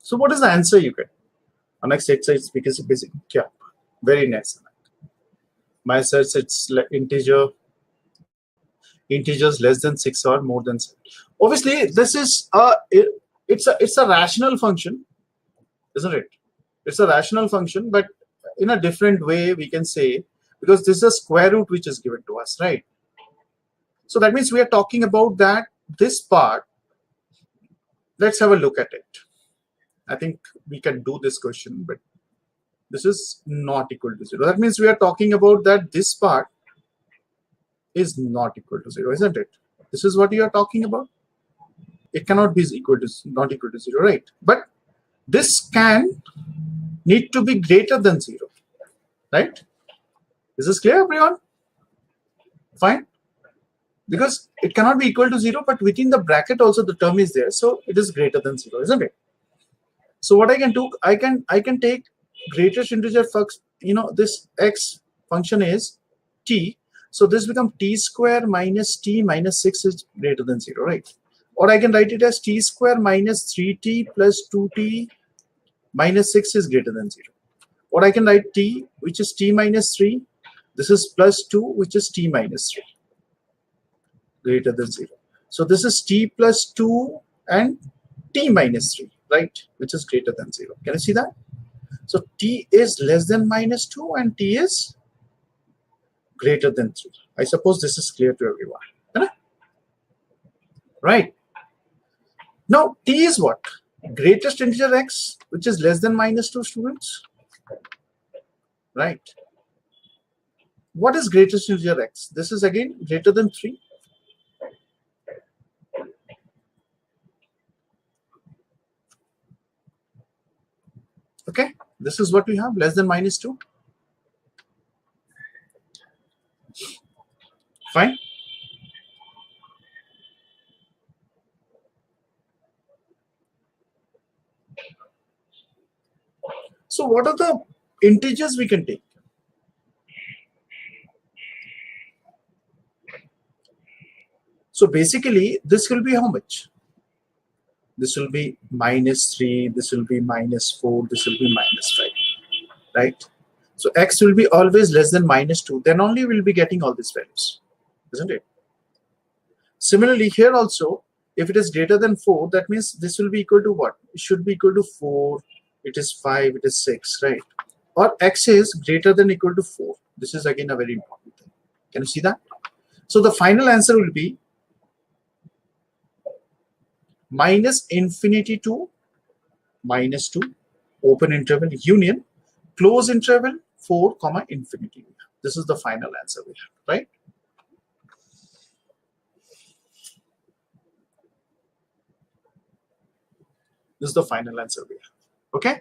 So what is the answer you get? Next it's because of basic. Yeah, very nice. My search it's integers less than 6 or more than 7. Obviously, this is it's a rational function, isn't it? It's a rational function, but in a different way we can say, because this is a square root which is given to us, right? So that means we are talking about that this part. Let's have a look at it. I think we can do this question, but this is not equal to 0. That means we are talking about that this part is not equal to 0, isn't it? This is what you are talking about. It cannot be not equal to 0, right? But this can need to be greater than 0, right? Is this clear, everyone? Fine. Because it cannot be equal to 0, but within the bracket also the term is there, so it is greater than 0, isn't it? So what I can do, I can take greatest integer function. This x function is t, so this becomes t square minus t minus 6 is greater than 0, right? Or I can write it as t square minus 3t plus 2t minus 6 is greater than 0. Or I can write t, which is t minus 3. This is plus 2, which is t minus 3, greater than 0. So this is t plus 2 and t minus 3, right? Which is greater than 0. Can you see that? So t is less than minus 2 and t is greater than 3. I suppose this is clear to everyone. Right? Now t is what? Greatest integer x, which is less than minus 2, students. Right? What is greatest integer x? This is again greater than 3. Okay, this is what we have, less than minus 2. Fine. So what are the integers we can take? So basically, this will be how much? This will be minus 3, this will be minus 4, this will be minus 5, right? So x will be always less than minus 2, then only we'll be getting all these values, isn't it? Similarly, here also, if it is greater than 4, that means this will be equal to what? It should be equal to 4, it is 5, it is 6, right? Or x is greater than equal to 4. This is again a very important thing. Can you see that? So the final answer will be minus infinity to minus 2, open interval, union, close interval, 4, comma, infinity. This is the final answer we have, right? This is the final answer we have. Okay?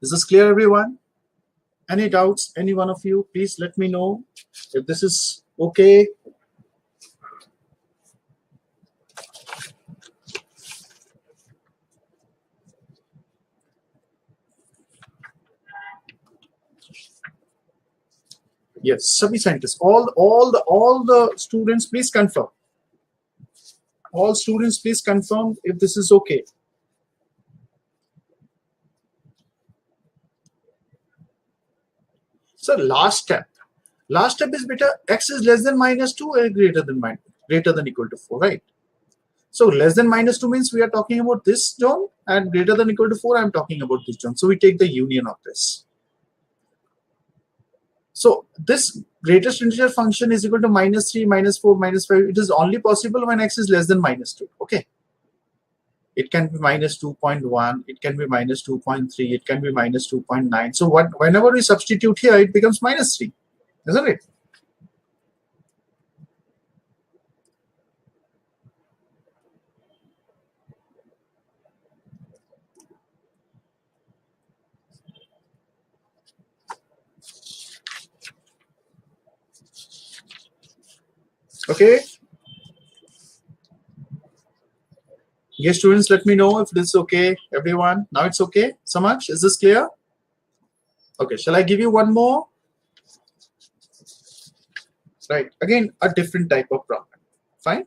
Is this clear, everyone? Any doubts, any one of you? Please let me know if this is okay. Yes, scientists. All the students, please confirm. All students, please confirm if this is okay. So last step is beta x is less than -2 or greater than equal to 4, right? So less than -2 means we are talking about this zone, and greater than equal to 4, I'm talking about this zone. So we take the union of this. So this greatest integer function is equal to -3, -4, -5. It is only possible when x is less than -2. Okay. It can be -2.1, it can be -2.3, it can be -2.9. So whenever we substitute here, it becomes -3, isn't it? Okay. Yes, students, let me know if this is okay. Everyone, now it's okay. Samaksh, is this clear? Okay, shall I give you one more? Right, again, a different type of problem. Fine.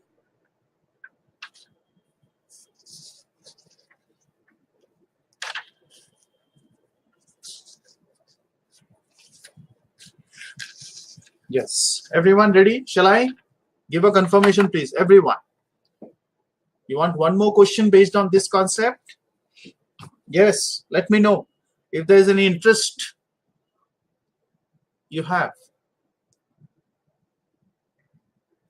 Yes, everyone ready? Shall I give a confirmation, please? Everyone. You want one more question based on this concept? Yes, let me know if there is any interest you have.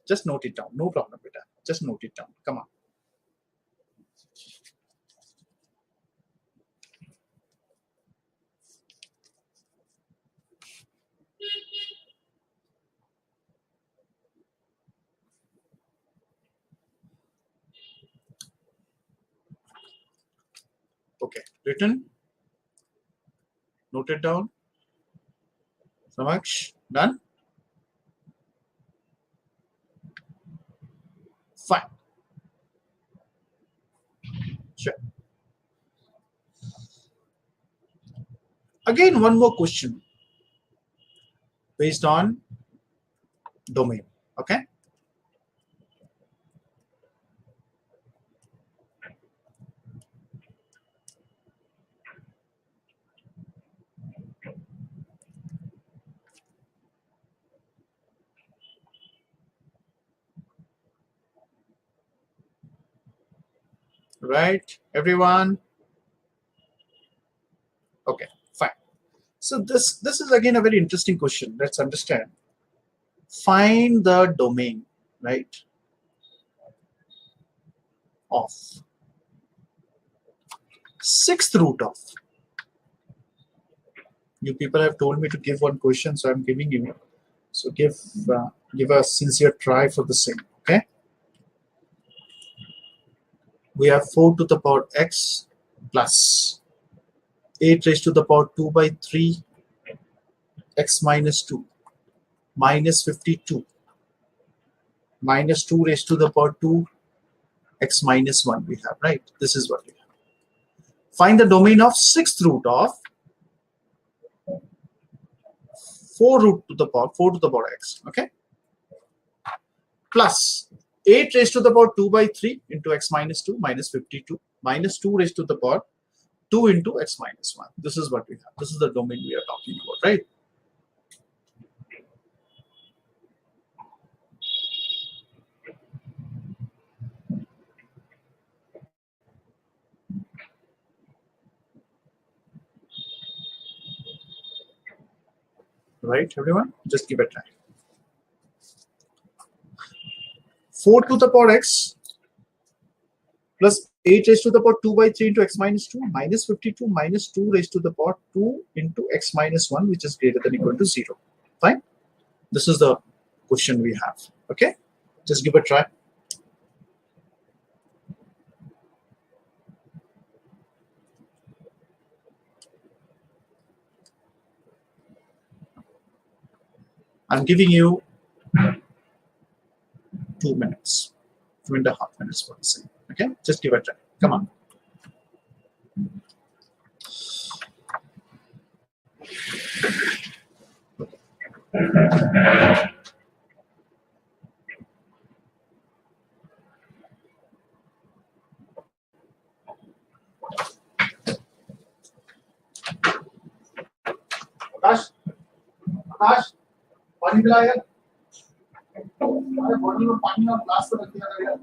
Just note it down. No problem with that. Just note it down. Come on. Okay, written. Note it down. Samaksh, done? Fine. Sure. Again, one more question based on domain. Okay. Right, everyone? Okay, fine. So this is again a very interesting question. Let's understand. Find the domain, right, of sixth root of. You people have told me to give one question, so I'm giving you. So give a sincere try for the same. Okay. We have 4 to the power x plus 8 raised to the power 2 by 3 x minus 2 minus 52 minus 2 raised to the power 2 x minus 1 we have, right? This is what we have. Find the domain of sixth root of 4 to the power x, okay? Plus 8 raised to the power 2 by 3 into x minus 2 minus 52 minus 2 raised to the power 2 into x minus 1. This is what we have. This is the domain we are talking about, right? Right, everyone? Just give it a try. 4 to the power x plus 8 raised to the power 2 by 3 into x minus 2 minus 52 minus 2 raised to the power 2 into x minus 1, which is greater than equal to 0. Fine? This is the question we have. Okay? Just give a try. I'm giving you 2 minutes, 2.5 minutes for the same. Okay? Just give a try. Come on. Akash? प्रकाश पानी पिला यार, अरे bottle में पानी और glass को रख दिया यार।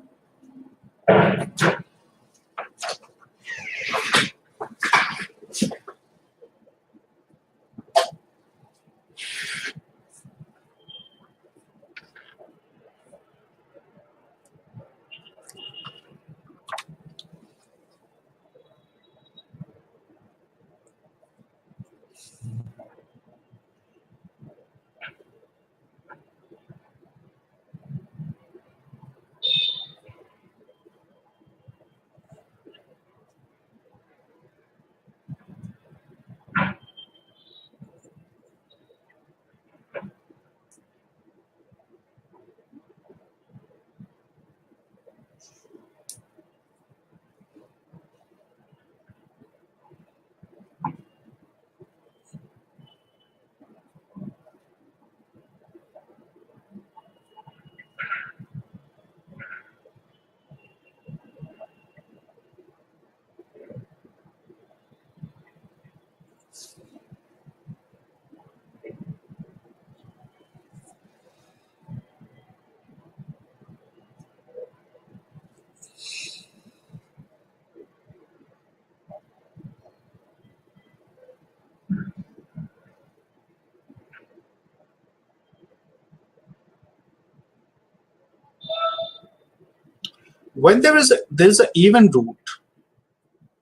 When there is an even root,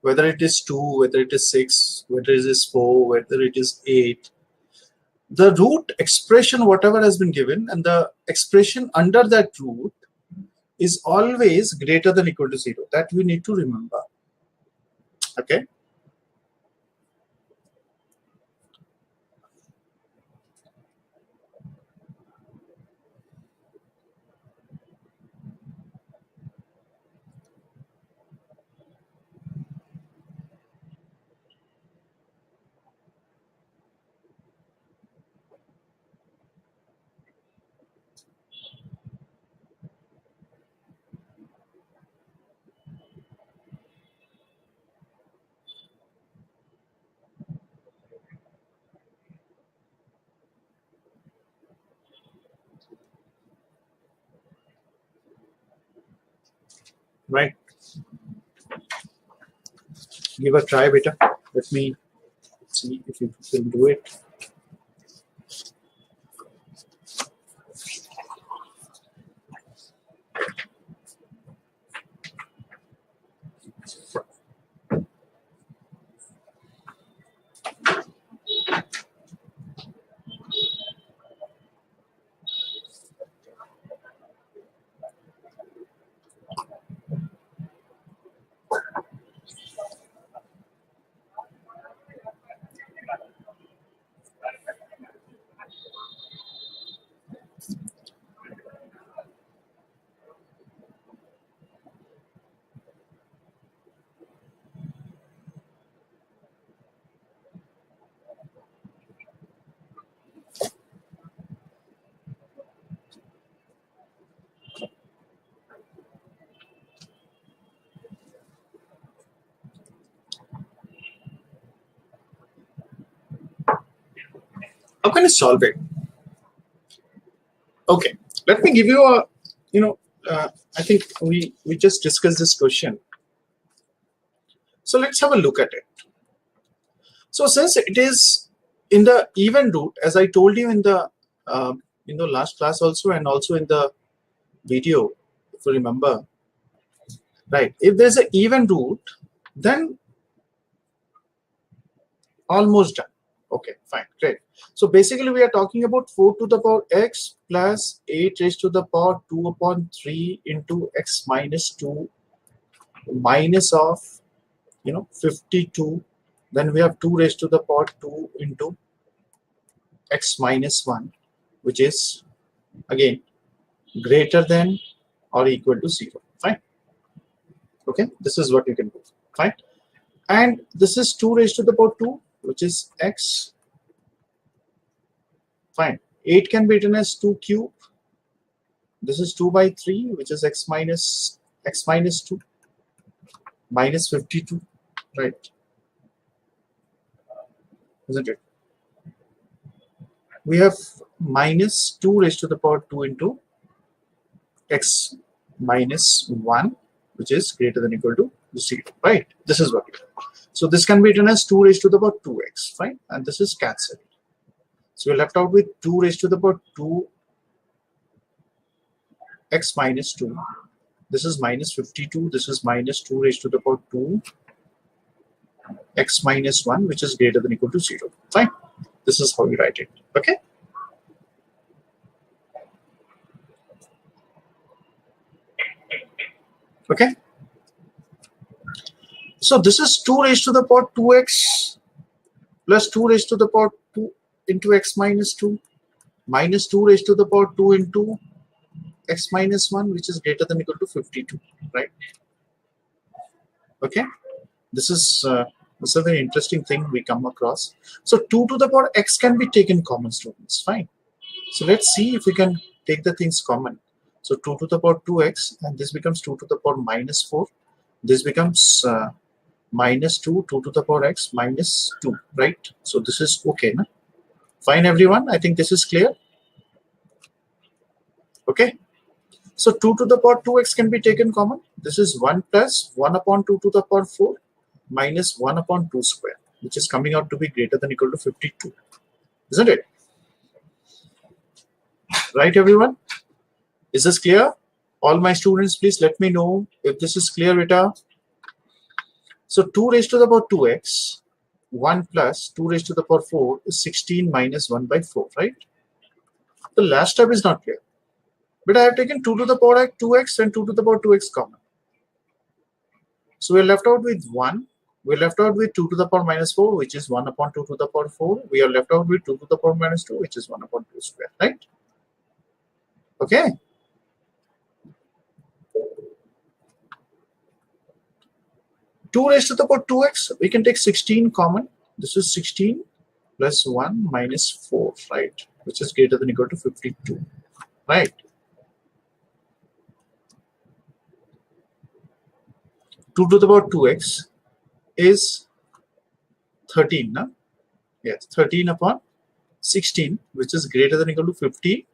whether it is 2, whether it is 6, whether it is 4, whether it is 8, the root expression, whatever has been given, and the expression under that root is always greater than equal to 0. That we need to remember. Okay. Right. Give a try, beta. Let me see if you can do it. How can I solve it? Okay, let me give you a, I think we just discussed this question. So let's have a look at it. So since it is in the even root, as I told you in the last class also, and also in the video, if you remember, right? If there's an even root, then almost done. Okay, fine, great. So basically we are talking about 4 to the power x plus 8 raised to the power 2 upon 3 into x minus 2 minus of 52. Then we have 2 raised to the power 2 into x minus 1, which is again greater than or equal to 0. Fine. Okay, this is what you can do. Fine. And this is 2 raised to the power 2, which is x. Fine. 8 can be written as 2 cube. This is 2 by 3, which is x minus 2 minus 52, right? Isn't it? we have minus 2 raised to the power 2 into x minus 1, which is greater than or equal to 0, right? This is what we have. So this can be written as 2 raised to the power 2x, fine, and this is cancelled. So we're left out with 2 raised to the power 2 x minus 2. This is minus 52. This is minus 2 raised to the power 2 x minus 1, which is greater than or equal to 0. Fine. This is how we write it. Okay. Okay. So this is 2 raised to the power 2x plus 2 raised to the power 2 into x minus 2 minus 2 raised to the power 2 into x minus 1, which is greater than or equal to 52, right? Okay. This is a very interesting thing we come across. So 2 to the power x can be taken common, students. Fine. So let's see if we can take the things common. So 2 to the power 2x, and this becomes 2 to the power minus 4. This becomes minus 2, 2 to the power x minus 2, right? So this is okay, na? Fine, everyone. I think this is clear. Okay. So 2 to the power 2x can be taken common. This is 1 plus 1 upon 2 to the power 4 minus 1 upon 2 square, which is coming out to be greater than or equal to 52. Isn't it? Right, everyone? Is this clear? All my students, please let me know if this is clear, Rita. So 2 raised to the power 2x, 1 plus 2 raised to the power 4 is 16 minus 1 by 4, right? The last step is not clear. But I have taken 2 to the power 2x and 2 to the power 2x common. So we're left out with 1. We're left out with 2 to the power minus 4, which is 1 upon 2 to the power 4. We are left out with 2 to the power minus 2, which is 1 upon 2 square, right? Okay. Two raised to the power 2x, we can take 16 common. This is 16 plus 1 minus 4, right? Which is greater than or equal to 52, right? 2 to the power 2x is 13, no? Yes, 13 upon 16, which is greater than or equal to 52.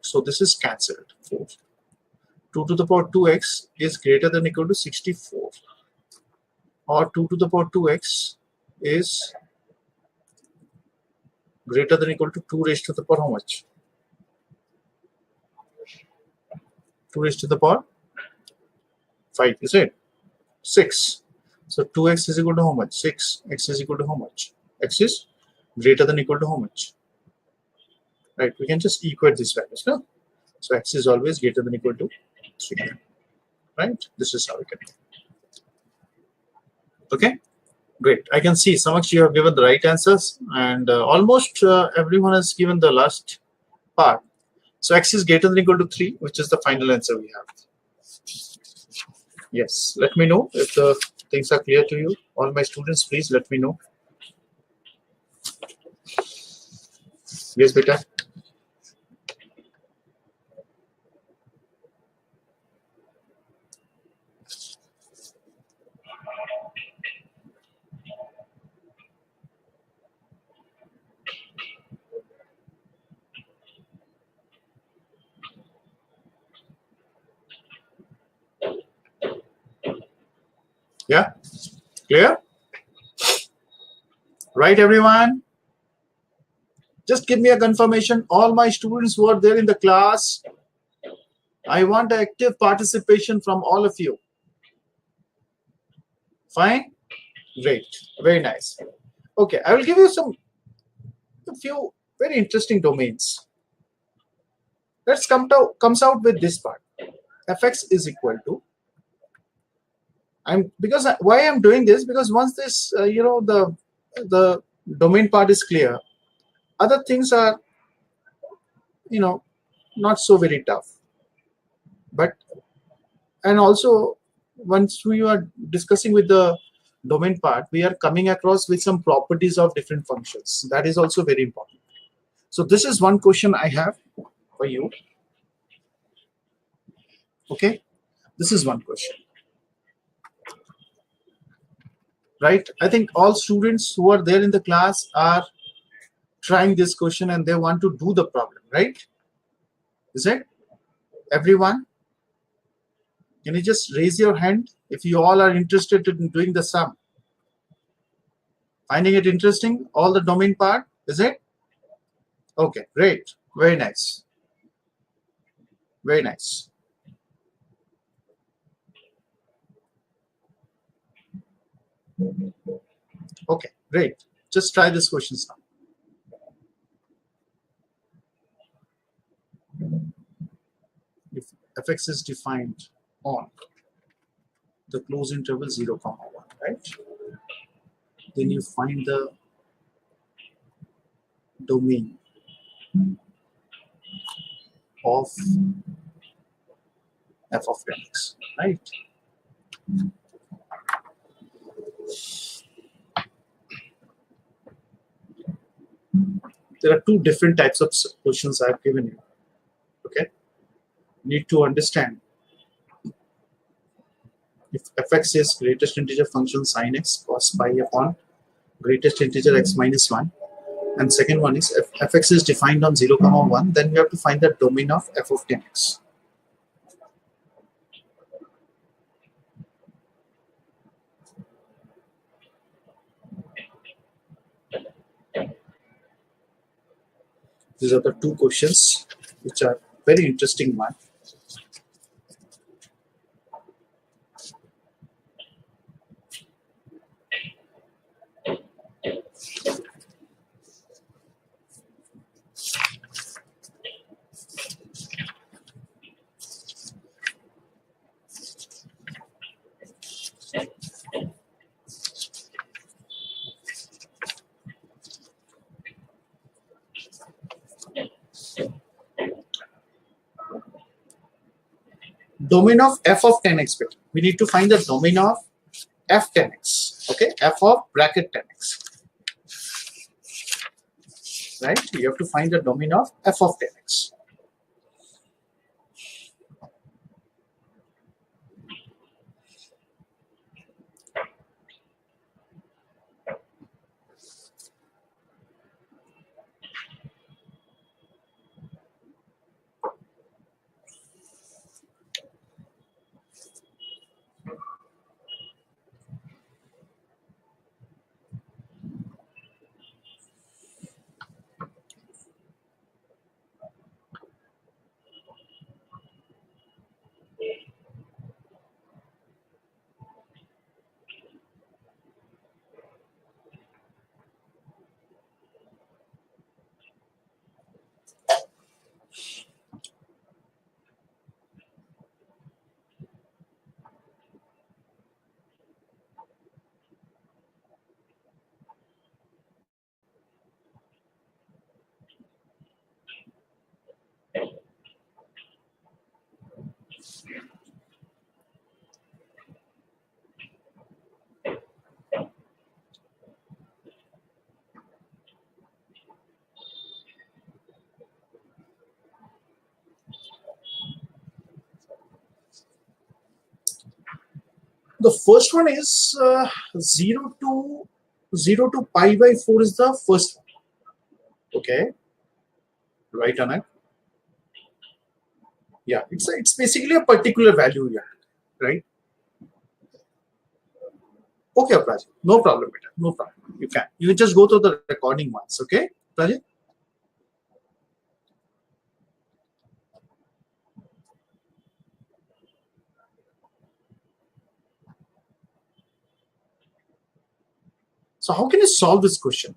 So this is cancelled. 4. 2 to the power 2x is greater than or equal to 64. Or 2 to the power 2x is greater than or equal to 2 raised to the power how much? 2 raised to the power 5, is it? 6. So 2x is equal to how much? 6. X is equal to how much? X is greater than or equal to how much? Right, we can just equate these values, no? So x is always greater than or equal to 3. Right? This is how we can do it. Okay? Great. I can see some of you have given the right answers, and almost everyone has given the last part. So x is greater than or equal to 3, which is the final answer we have. Yes, let me know if the things are clear to you. All my students, please let me know. Yes, beta. Yeah, clear? Right, everyone? Just give me a confirmation. All my students who are there in the class, I want active participation from all of you. Fine? Great. Very nice. Okay, I will give you a few very interesting domains. Let's comes out with this part. Fx is equal to, why I'm doing this, because once this the domain part is clear, other things are not so very tough. But and also once we are discussing with the domain part, we are coming across with some properties of different functions. That is also very important. So this is one question I have for you. Okay, this is one question. Right? I think all students who are there in the class are trying this question and they want to do the problem, right? Is it? Everyone? Can you just raise your hand if you all are interested in doing the sum? Finding it interesting, all the domain part, is it? Okay, great. Very nice. Very nice. Okay, great. Just try this question now. If fx is defined on the closed interval 0, 1, right? Then you find the domain of f of x, right? There are two different types of questions I have given you. Okay, you need to understand if fx is greatest integer function sin x cos pi upon greatest integer x minus 1, and second one is if fx is defined on 0, 1, then we have to find the domain of f of 10x. These are the two questions which are very interesting one. Domain of f of 10x. We need to find the domain of f 10x. Okay, f of bracket 10x. Right? You have to find the domain of f of 10x. The first one is 0 to pi by 4 is the first one. Okay, right, Anak? Yeah, it's basically a particular value here, right? Okay, Prajit, no problem, beta. No problem. You just go to the recording once, okay, Prajit? So how can you solve this question?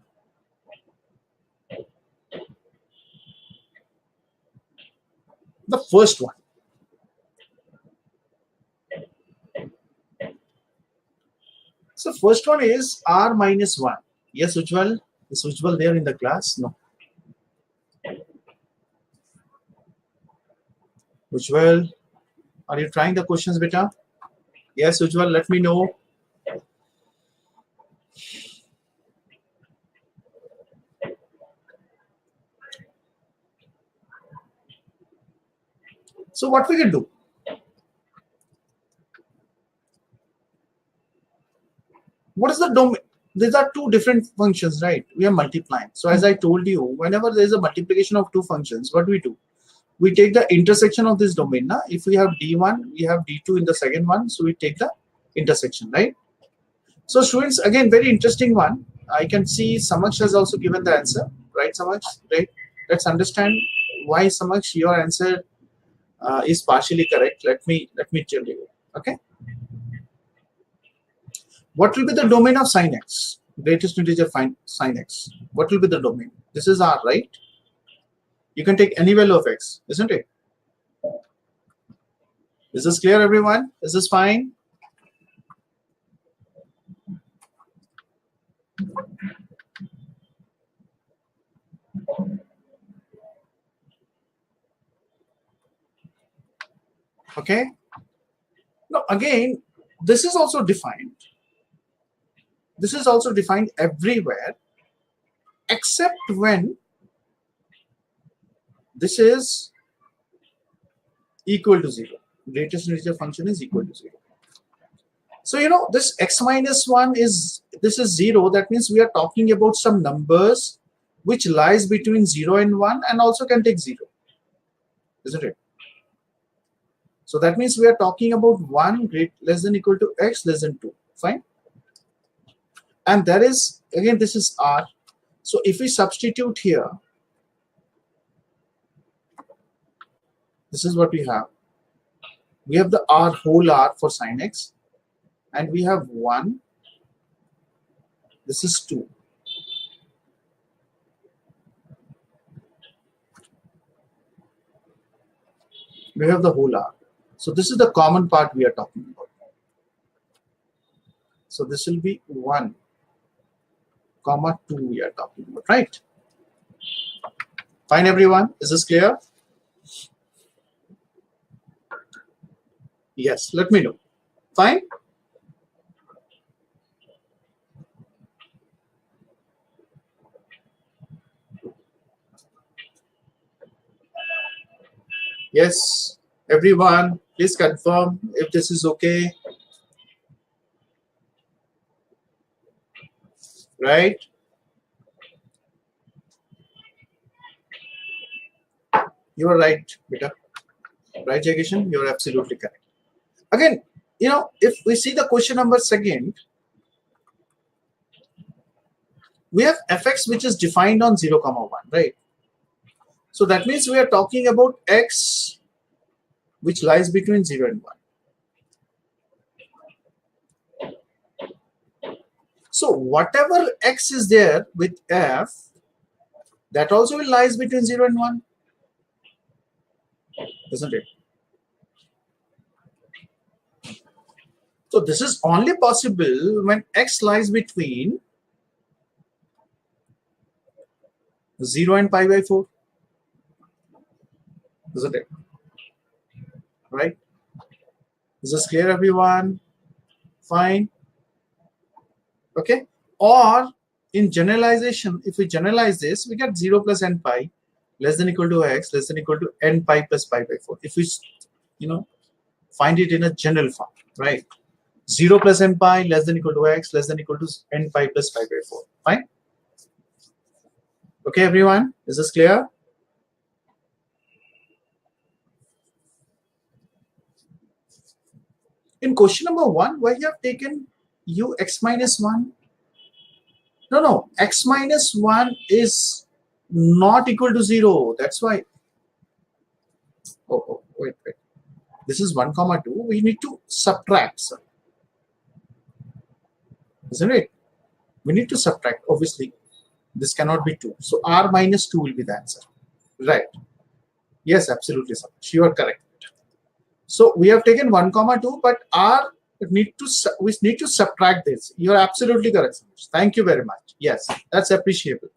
The first one. So first one is r minus 1. Yes, Ujjwal? Is Ujjwal there in the class? No. Ujjwal, are you trying the questions, beta? Yes, Ujjwal, let me know. So what we can do? What is the domain? these are two different functions, right? We are multiplying. So as I told you, whenever there is a multiplication of two functions, what we do? We take the intersection of this domain. Now, if we have D1, we have D2 in the second one, so we take the intersection, right? So students, again, very interesting one. I can see Samaksh has also given the answer, right, Samaksh? Right? Let's understand why, Samaksh, your answer is partially correct. Let me tell you. Okay. What will be the domain of sin x? Greatest integer sin x. What will be the domain? This is R, right? You can take any value of x, isn't it? Is this clear, everyone? Is this fine? Okay. Now, again, this is also defined. This is also defined everywhere, except when this is equal to 0. Greatest integer function is equal to 0. So, you know, this x minus 1 is, this is 0. That means we are talking about some numbers which lies between 0 and 1 and also can take 0. Isn't it? So that means we are talking about 1 less than equal to x less than 2. Fine. And there is, again, this is R. So if we substitute here, this is what we have. We have the R, whole R for sin x, and we have 1. This is 2. We have the whole R. So this is the common part we are talking about. So this will be 1, comma 2 we are talking about, right? Fine, everyone. Is this clear? Yes, let me know. Fine? Yes, everyone, please confirm if this is okay. Right? You are right, beta. Right, Jagishan? You are absolutely correct. Again, you know, if we see the question number second, we have fx which is defined on 0, 1, right? So that means we are talking about x which lies between 0 and 1. So whatever x is there with f, that also will lies between 0 and 1, isn't it? So this is only possible when x lies between 0 and pi by 4, isn't it? Right? Is this clear, everyone? Fine. Okay. Or in generalization, if we generalize this, we get 0 plus n pi less than equal to x less than equal to n pi plus pi by 4. If we, you know, find it in a general form, right? 0 plus n pi less than equal to x less than equal to n pi plus pi by 4. Fine. Okay, everyone. Is this clear? In question number 1, why you have taken u x minus 1? No, x minus 1 is not equal to 0. That's why. Oh, wait. This is 1, 2. We need to subtract, sir. Isn't it? We need to subtract. Obviously, this cannot be 2. So r minus 2 will be the answer. Right. Yes, absolutely, sir. You are correct. So we have taken 1, 2, but we need to subtract this. You are absolutely correct. Thank you very much. Yes, that's appreciable.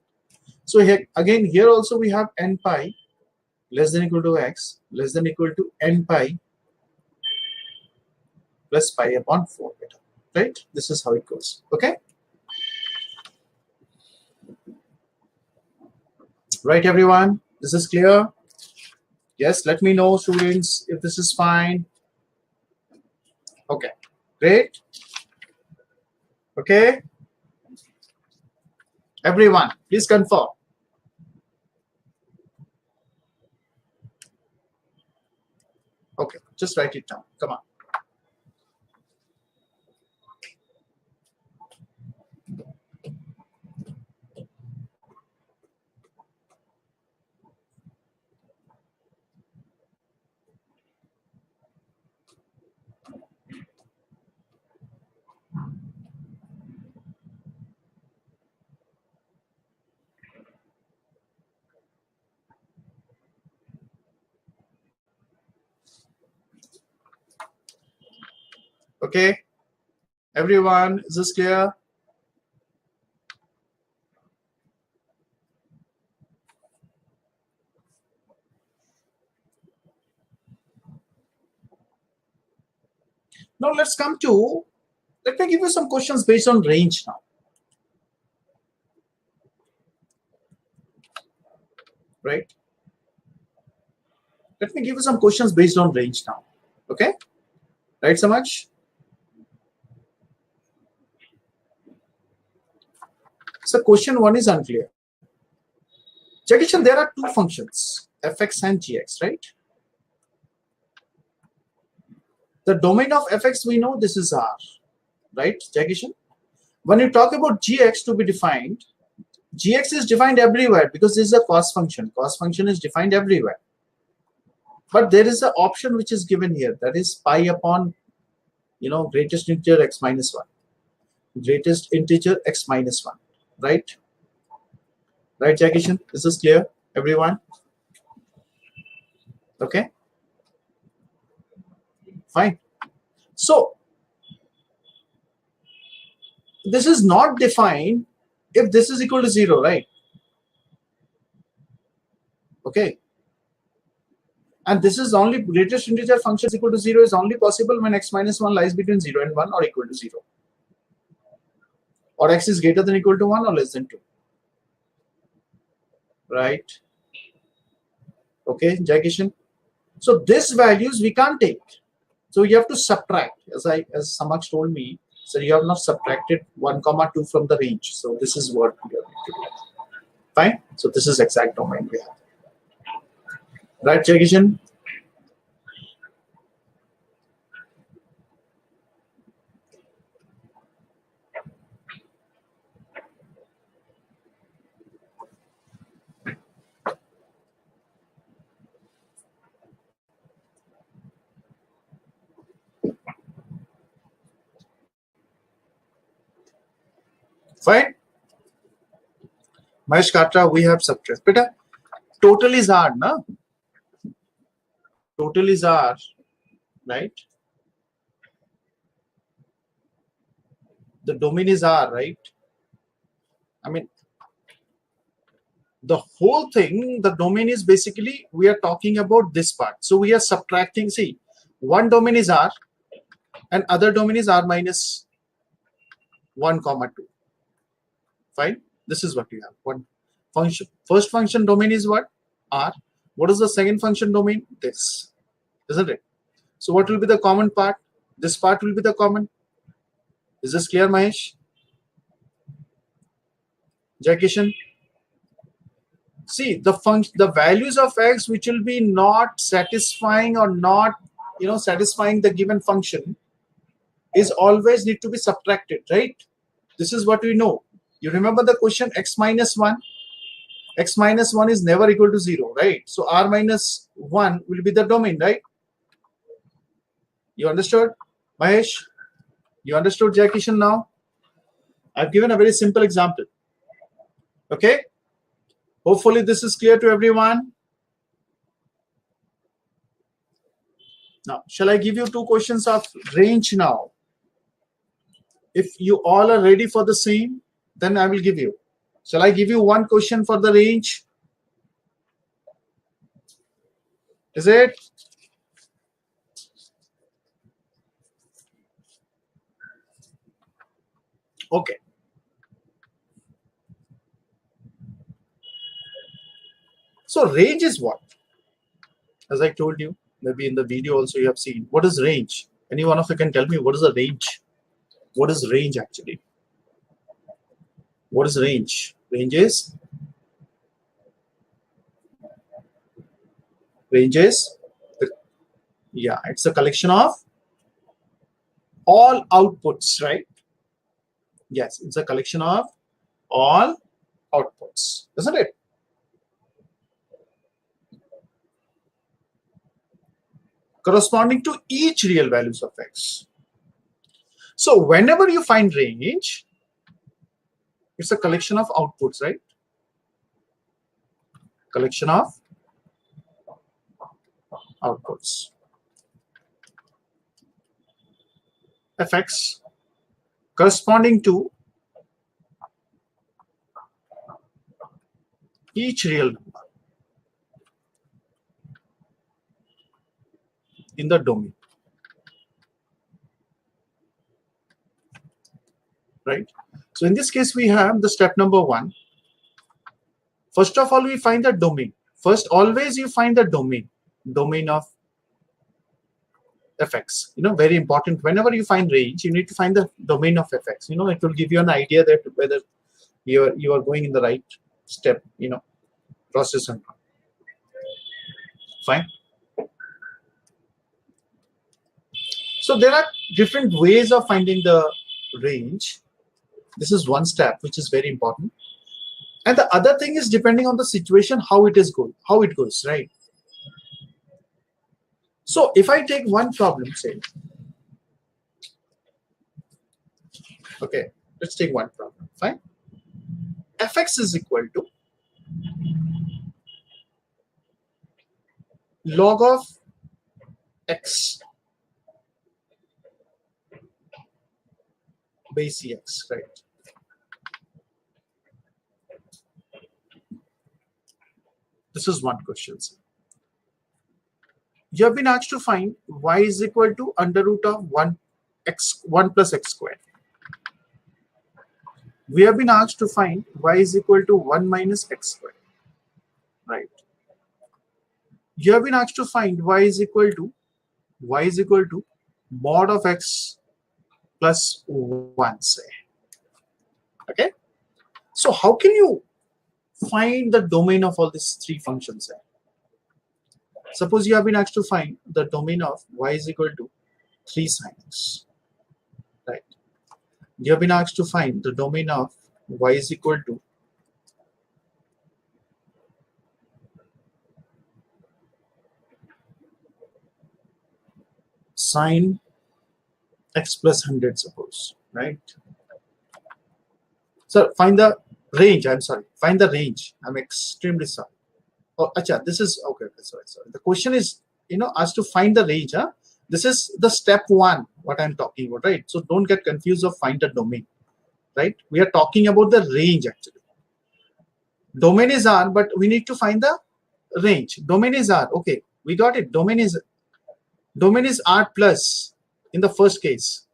So here again, here also we have n pi less than equal to x less than equal to n pi plus pi upon 4 beta. Right? This is how it goes. Okay. Right, everyone. This is clear. Yes, let me know, students, if this is fine. Okay, great. Okay. Everyone, please confirm. Okay, just write it down. Come on. Okay, everyone, is this clear? Now let's come to, let me give you some questions based on range now. Right? Let me give you some questions based on range now. Okay? Right, Samaj? So question 1 is unclear. Jagishan, there are two functions, fx and gx, right? The domain of fx, we know this is R, right, Jagishan? When you talk about gx to be defined, gx is defined everywhere because this is a cost function. Cost function is defined everywhere. But there is an option which is given here, that is pi upon, greatest integer x minus 1. Greatest integer x minus 1, right? Right, Jagishan? Is this clear, everyone? Okay? Fine. So, this is not defined if this is equal to 0, right? Okay. And this is only greatest integer function is equal to 0 is only possible when x minus 1 lies between 0 and 1 or equal to 0. Or x is greater than equal to 1 or less than 2. Right? Okay, Jagishan? So these values we can't take. So you have to subtract. As Samaj told me, so you have not subtracted 1, 2 from the range. So this is what we are going to do. Fine? So this is exact domain we have. Right, Jagishan? Fine? Mahesh Katra, we have subtract. Beta, total is R, na? Total is R, right? The domain is R, right? I mean, the whole thing, the domain is basically, we are talking about this part. So we are subtracting, see, one domain is R and other domain is R minus 1, 2. Fine? This is what we have. One function. First function domain is what? R. What is the second function domain? This. Isn't it? So what will be the common part? This part will be the common. Is this clear, Mahesh? Jagishan? See, the values of x which will be not satisfying or not, satisfying the given function is always need to be subtracted, right? This is what we know. You remember the question x minus 1? X minus 1 is never equal to 0, right? So R minus 1 will be the domain, right? You understood, Mahesh? You understood, Jagishan, now? I've given a very simple example. Okay? Hopefully this is clear to everyone. Now, shall I give you two questions of range now? If you all are ready for the same, then I will give you. Shall I give you one question for the range? Is it? Okay. So range is what? As I told you, maybe in the video also you have seen. What is range? Any one of you can tell me what is the range? What is range actually? What is range? Range is yeah, it's a collection of all outputs, right? Yes, it's a collection of all outputs, isn't it? Corresponding to each real values of x. So whenever you find range, it's a collection of outputs, right? Collection of outputs. Fx corresponding to each real number in the domain, right? So in this case, we have the step number 1. First of all, we find the domain. First, always you find the domain of fx. Very important. Whenever you find range, you need to find the domain of fx. It will give you an idea that whether you are going in the right step, process and fine. So there are different ways of finding the range. This is one step which is very important. And the other thing is depending on the situation, how it goes, right? So if I take one problem, say, okay, let's take one problem, fine. Fx is equal to log of x base cx, right? This is one question. You have been asked to find y is equal to under root of 1 plus x squared. We have been asked to find y is equal to 1 minus x squared, right? You have been asked to find y is equal to mod of x plus 1, say. Okay. So how can you find the domain of all these three functions? Suppose you have been asked to find the domain of y is equal to 3 sin x, right? You have been asked to find the domain of y is equal to sine x plus 100, suppose, right? So find the range. Find the range. I'm extremely sorry. Oh, acha, this is okay. Sorry. The question is, asked to find the range. This is the step 1. What I'm talking about, right? So don't get confused of find the domain, right? We are talking about the range actually. Domain is R, but we need to find the range. Domain is R. Okay, we got it. Domain is R plus in the first case.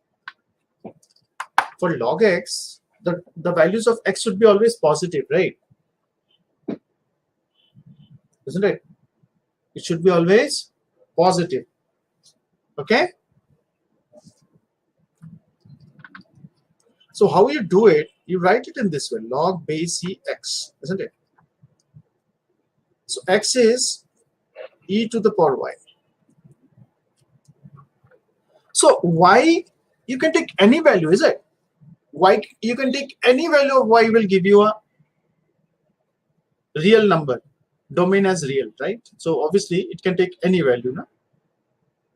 For log x, the values of x should be always positive, right? Isn't it? It should be always positive. Okay? So how you do it? You write it in this way, log base c x, isn't it? So x is e to the power y. So y, you can take any value, is it? Y, you can take any value of y will give you a real number. Domain as real, right? So obviously it can take any value, no?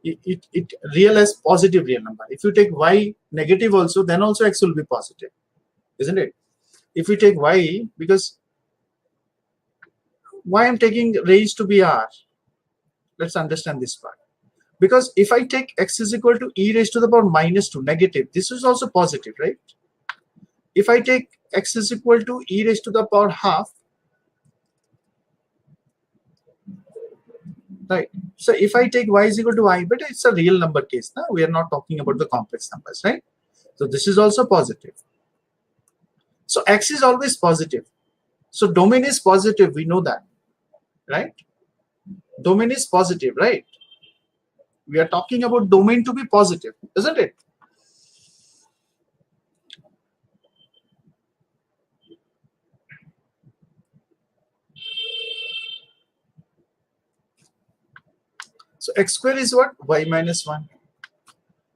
It real as positive real number. If you take y negative also, then also x will be positive, isn't it? If we take y, because why I'm taking range to be r, let's understand this part. Because if I take x is equal to e raised to the power minus 2 negative, this is also positive, right? If I take x is equal to e raised to the power half, right? So if I take y is equal to I, but it's a real number case. Now we are not talking about the complex numbers, right? So this is also positive. So x is always positive. So domain is positive. We know that, right? Domain is positive, right? We are talking about domain to be positive, isn't it? So x square is what? Y minus 1.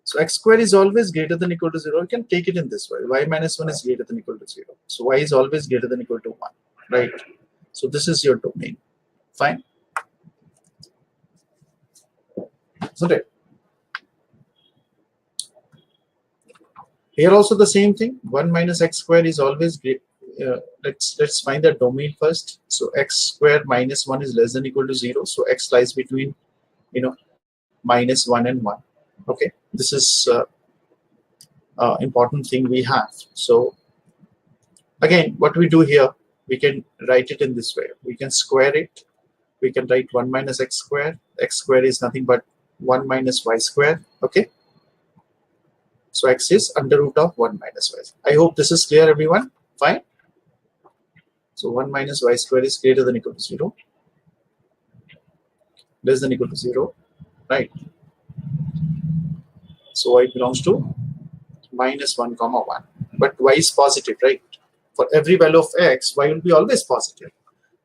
So x square is always greater than equal to 0. You can take it in this way. Y minus 1 is greater than equal to 0. So y is always greater than equal to 1. Right? So this is your domain. Fine. Isn't it? Here also the same thing. 1 minus x square is always great. Let's find the domain first. So x square minus 1 is less than equal to 0. So x lies between, minus 1 and 1. Okay, this is important thing we have. So again, what we do here, we can write it in this way. We can square it. We can write 1 minus x square. X square is nothing but 1 minus y square. Okay. So x is under root of 1 minus y. I hope this is clear, everyone. Fine. So 1 minus y square is greater than equal to 0. Less than equal to 0. Right. So y belongs to minus 1 comma 1. But y is positive, right? For every value of x, y will be always positive.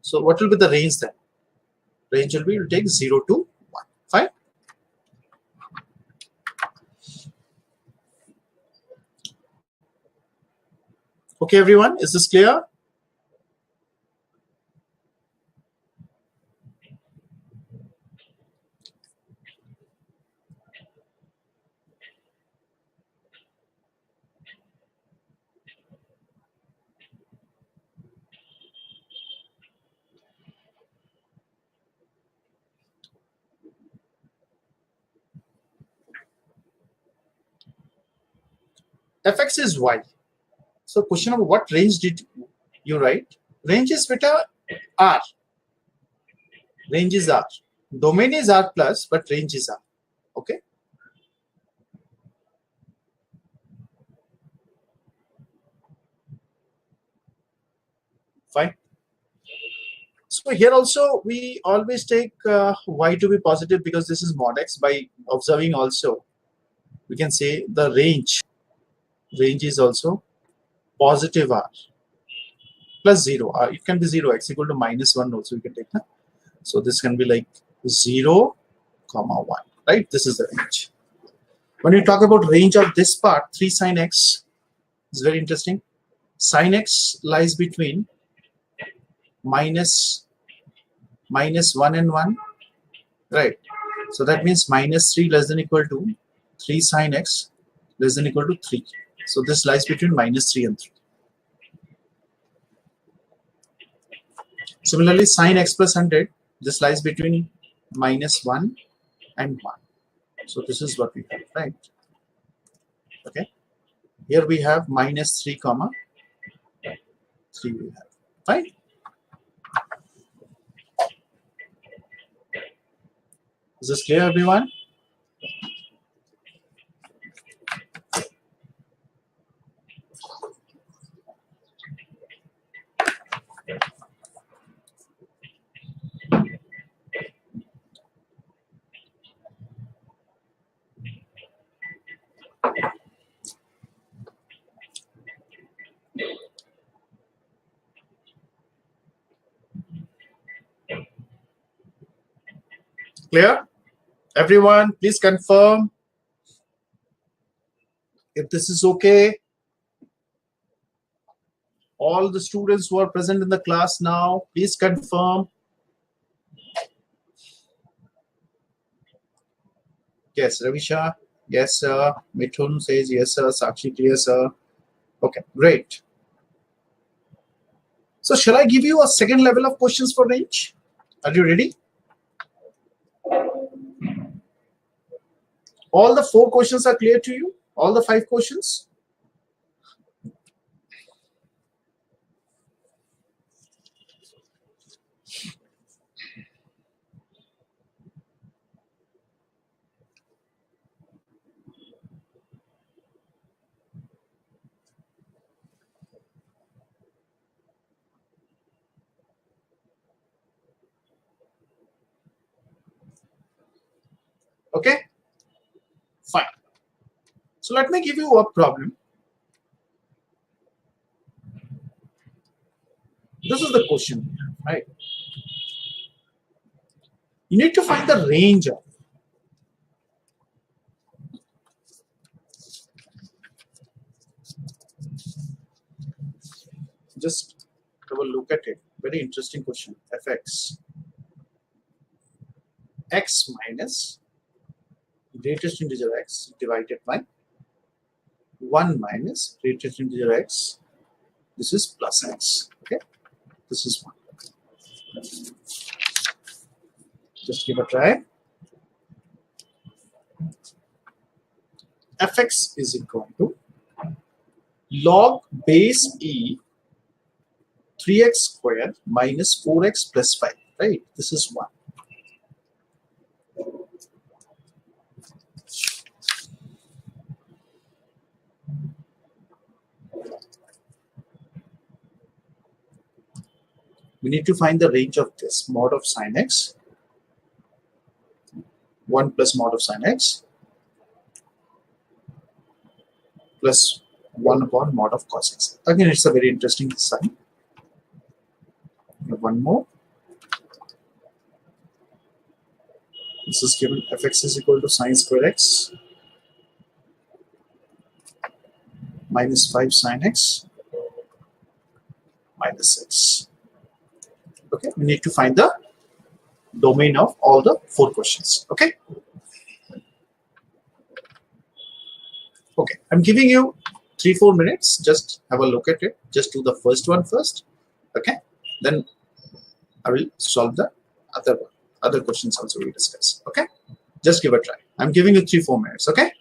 So what will be the range then? Range will be, we'll take 0 to 1. Fine. Okay, everyone, is this clear? Fx is y. So question of what range did you write? Range is beta r. Range is r. Domain is r plus, but range is r. Okay. Fine. So here also we always take y to be positive because this is mod x. By observing also, we can say the range is also positive r plus 0. It can be 0, x equal to minus 1 also you can take. So this can be like 0, comma 1, right? This is the range. When we talk about range of this part, 3 sine x is very interesting. Sine x lies between minus 1 and 1, right? So that means minus 3 less than equal to 3 sine x less than equal to 3. So this lies between minus 3 and 3. Similarly, sine x plus 100, this lies between minus 1 and 1. So this is what we have, right? Okay. Here we have minus 3 comma 3 we have, right? Is this clear, everyone? Clear? Everyone, please confirm if this is okay. All the students who are present in the class now, please confirm. Yes, Ravisha. Yes, sir. Mithun says yes, sir. Sakshi, clear, sir. Okay, great. So shall I give you a second level of questions for range? Are you ready? All the 4 questions are clear to you? All the 5 questions? Okay, fine. So let me give you a problem. This is the question, right? You need to find the range of Just have a look at it. Very interesting question. Fx x minus greatest integer x divided by 1 minus greatest integer x. This is plus x. Okay, this is 1. Just give a try. Fx is equal to log base e 3x squared minus 4x plus 5. Right? This is 1. We need to find the range of this mod of sin x, 1 plus mod of sin x plus 1 upon mod of cos x. Again, it's a very interesting sign. One more. This is given fx is equal to sin square x minus 5 sin x minus 6. Okay, we need to find the domain of all the 4 questions. Okay. Okay, I'm giving you 3-4 minutes. Just have a look at it. Just do the first one first. Okay, then I will solve the other questions also we discuss. Okay, just give a try. I'm giving you 3-4 minutes. Okay.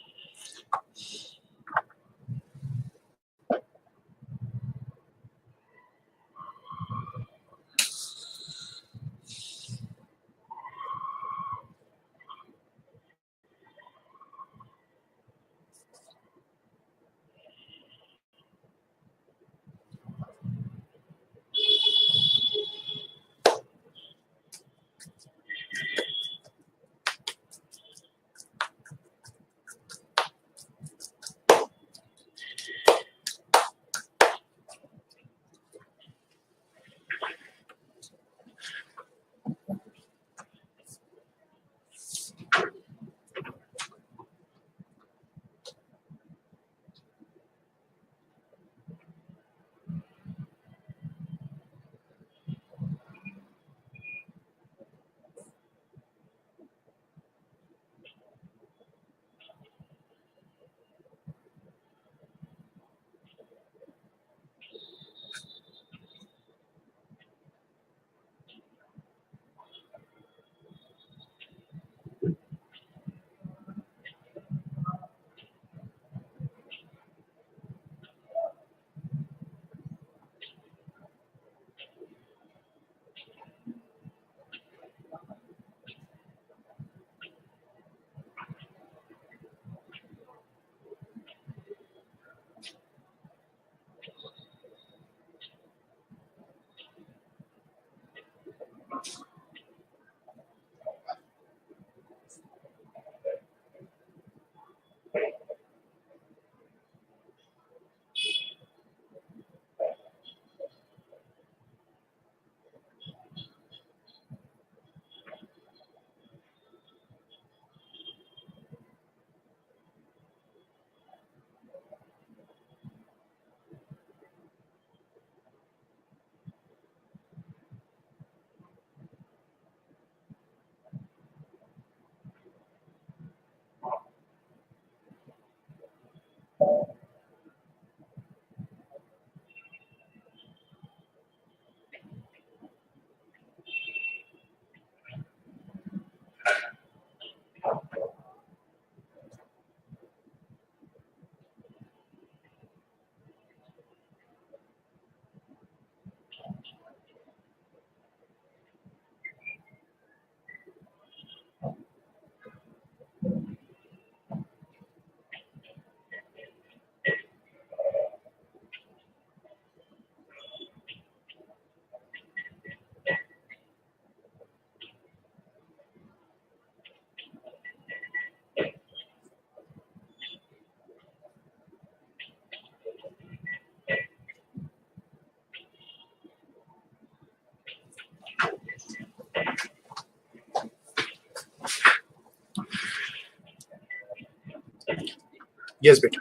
Yes, beta.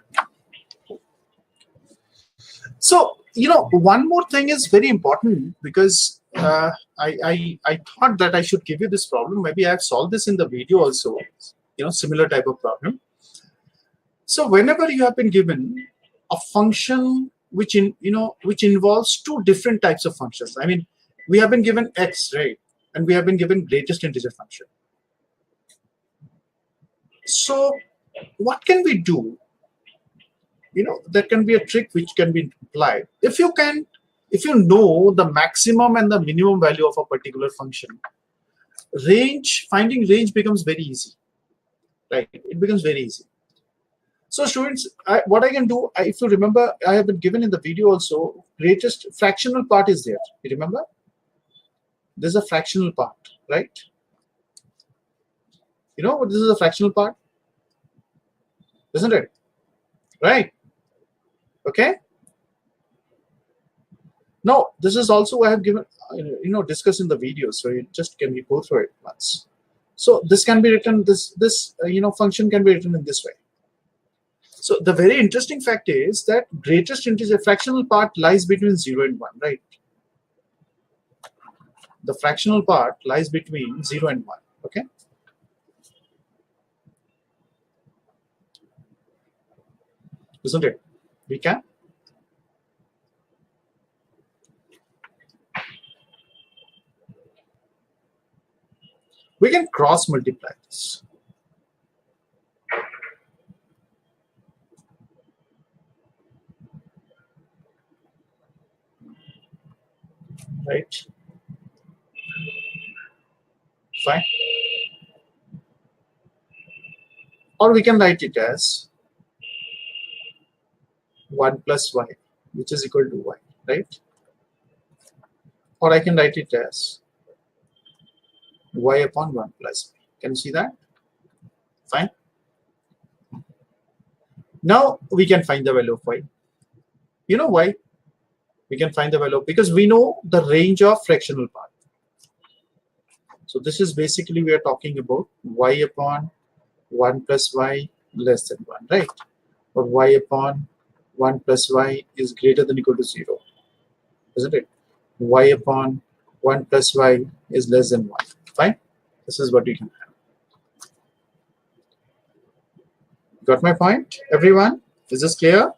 So one more thing is very important, because I thought that I should give you this problem. Maybe I have solved this in the video also, similar type of problem. So whenever you have been given a function which involves two different types of functions. I mean, we have been given x, right? And we have been given greatest integer function. So what can we do? There can be a trick which can be applied. If you know the maximum and the minimum value of a particular function, finding range becomes very easy, right? It becomes very easy. So students, what I can do, if you remember, I have been given in the video also, greatest fractional part is there. You remember? There's a fractional part, right? You know what this is a fractional part? Isn't it? Right? Okay. Now, this is also I have given, discussed in the video. So you just can go through it once. So this can be written, this function can be written in this way. So the very interesting fact is that greatest integer fractional part lies between 0 and 1, right? The fractional part lies between 0 and 1, okay? Isn't it? We can. We can cross multiply this. Right? Fine. Or we can write it as 1 plus y, which is equal to y, right? Or I can write it as y upon 1 plus y. Can you see that? Fine. Now we can find the value of y. You know why? We can find the value because we know the range of fractional part. So this is basically we are talking about y upon 1 plus y less than 1, right? Or y upon 1 plus y is greater than or equal to 0, isn't it? Y upon 1 plus y is less than 1. Fine? This is what you can have. Got my point, everyone? Is this clear?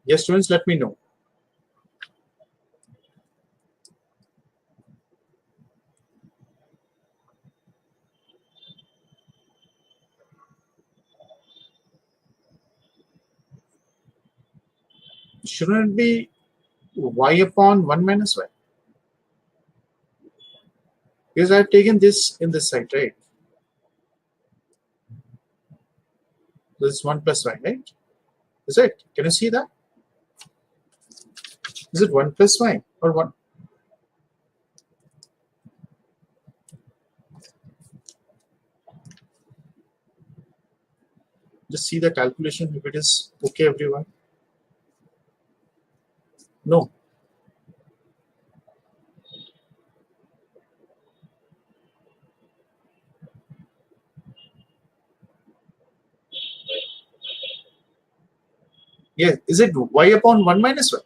Yes, students, let me know. Shouldn't it be y upon 1 minus y? Because I have taken this in this side, right? This is 1 plus y, right? Is it? Can you see that? Is it 1 plus y or 1? Just see the calculation if it is okay, everyone. No. Yes. Is it y upon 1 minus y?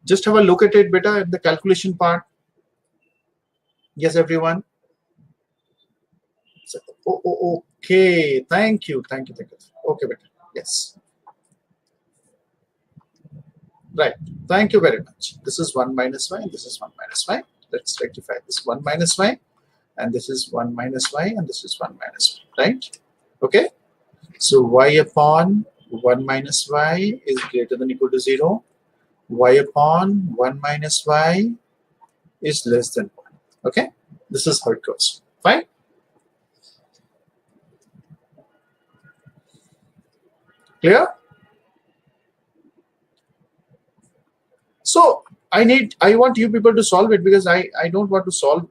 Just have a look at it better at the calculation part. Yes, everyone. So, okay. Thank you. Thank you. Okay, better. Yes. Right. Thank you very much. This is 1 minus y and this is 1 minus y. Let's rectify this 1 minus y and this is 1 minus y and this is 1 minus y. Right? Okay. So y upon 1 minus y is greater than or equal to 0. Y upon 1 minus y is less than 1. Okay. This is how it goes. Fine. Clear? So I want you people to solve it because I don't want to solve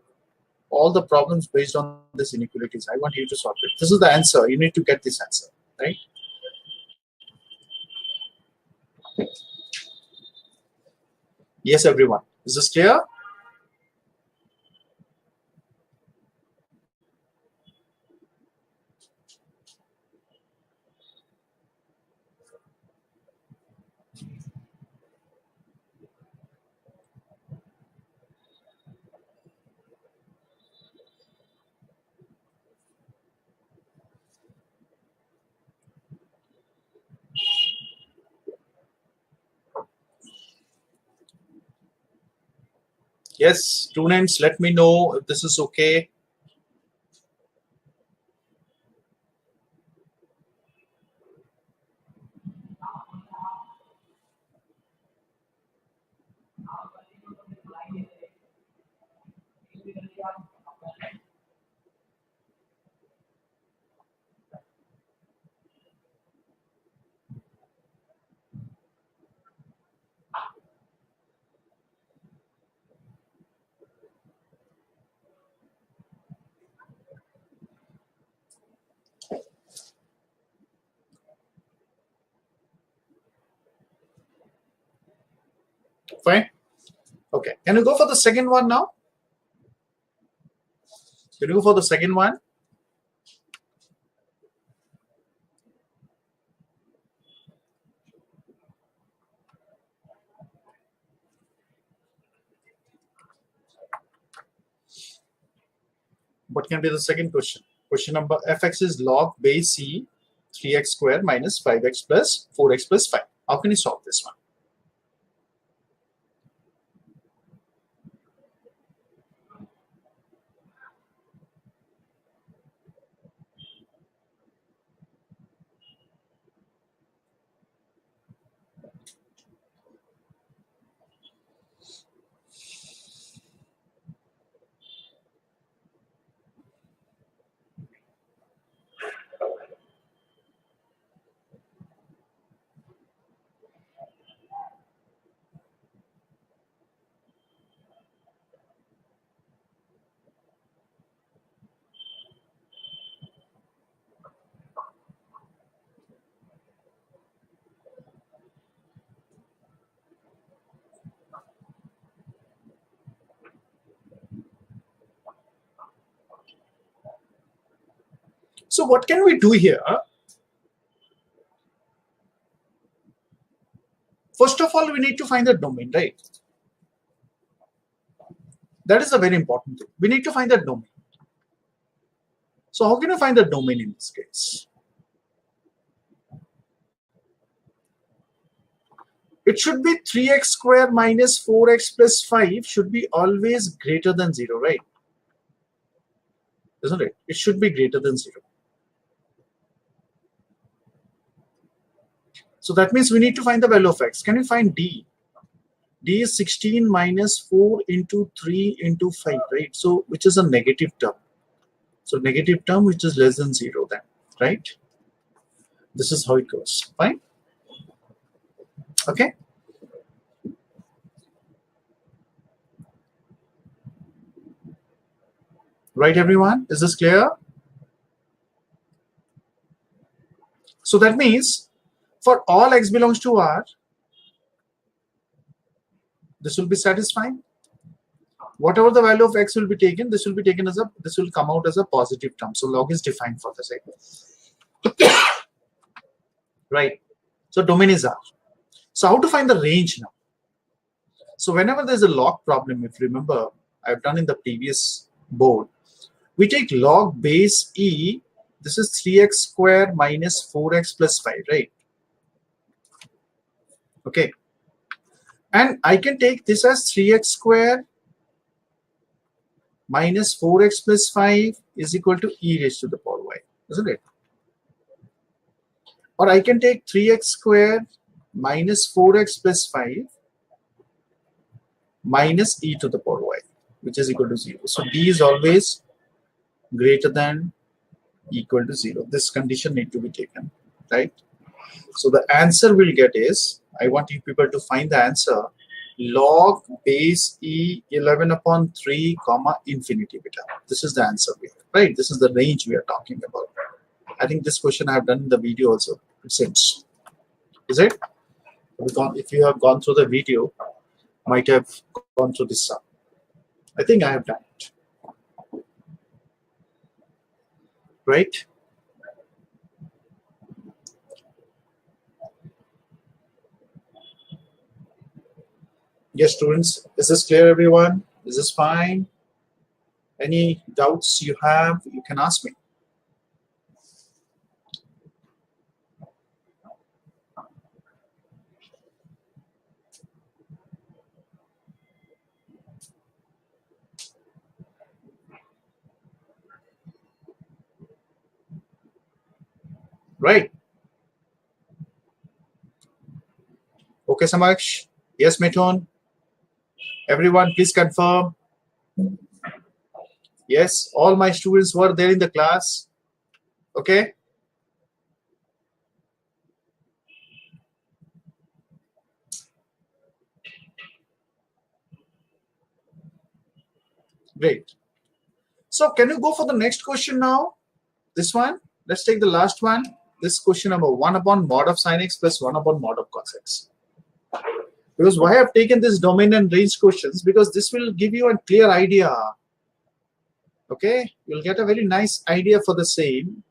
all the problems based on these inequalities. I want you to solve it. This is the answer. You need to get this answer, right? Yes, everyone. Is this clear? Yes, students, let me know if this is okay. Fine. Okay. Can you go for the second one now? Can you go for the second one? What can be the second question? Question number fx is log base c 3x square minus 5x plus 4x plus 5. How can you solve this one? So what can we do here? First of all, we need to find the domain, right? That is a very important thing. We need to find the domain. So how can you find the domain in this case? It should be 3x square minus 4x plus 5 should be always greater than 0, right? Isn't it? It should be greater than 0. So that means we need to find the value of x. Can you find d? D is 16 minus 4 into 3 into 5, right? So which is a negative term. So negative term which is less than 0 then, right? This is how it goes. Fine? Okay? Right, everyone? Is this clear? So that means for all x belongs to R, this will be satisfying. Whatever the value of x will be taken, this will be taken as this will come out as a positive term. So log is defined for the sake. Right. So domain is R. So how to find the range now? So whenever there's a log problem, if you remember, I've done in the previous board, we take log base e, this is 3x square minus 4x plus 5, right? Okay. And I can take this as 3x square minus 4x plus 5 is equal to e raised to the power y, isn't it? Or I can take 3x square minus 4x plus 5 minus e to the power y, which is equal to 0. So d is always greater than equal to 0. This condition need to be taken, right? So the answer we'll get is, I want you people to find the answer, log base e 11 upon 3 comma infinity beta. This is the answer we have, right? This is the range we are talking about. I think this question I have done in the video also, it seems. Is it? If you have gone through the video, might have gone through this sum. I think I have done it. Right? Yes, students, is this clear, everyone? Is this fine? Any doubts you have, you can ask me. right? Okay, Samaksh. Yes, Mithun. Everyone, please confirm. Yes, all my students were there in the class. Okay. Great. So can you go for the next question now? This one. Let's take the last one. This question number 1 upon mod of sin x plus 1 upon mod of cos x. Because why I have taken this domain and range questions? Because this will give you a clear idea. Okay, you'll get a very nice idea for the same,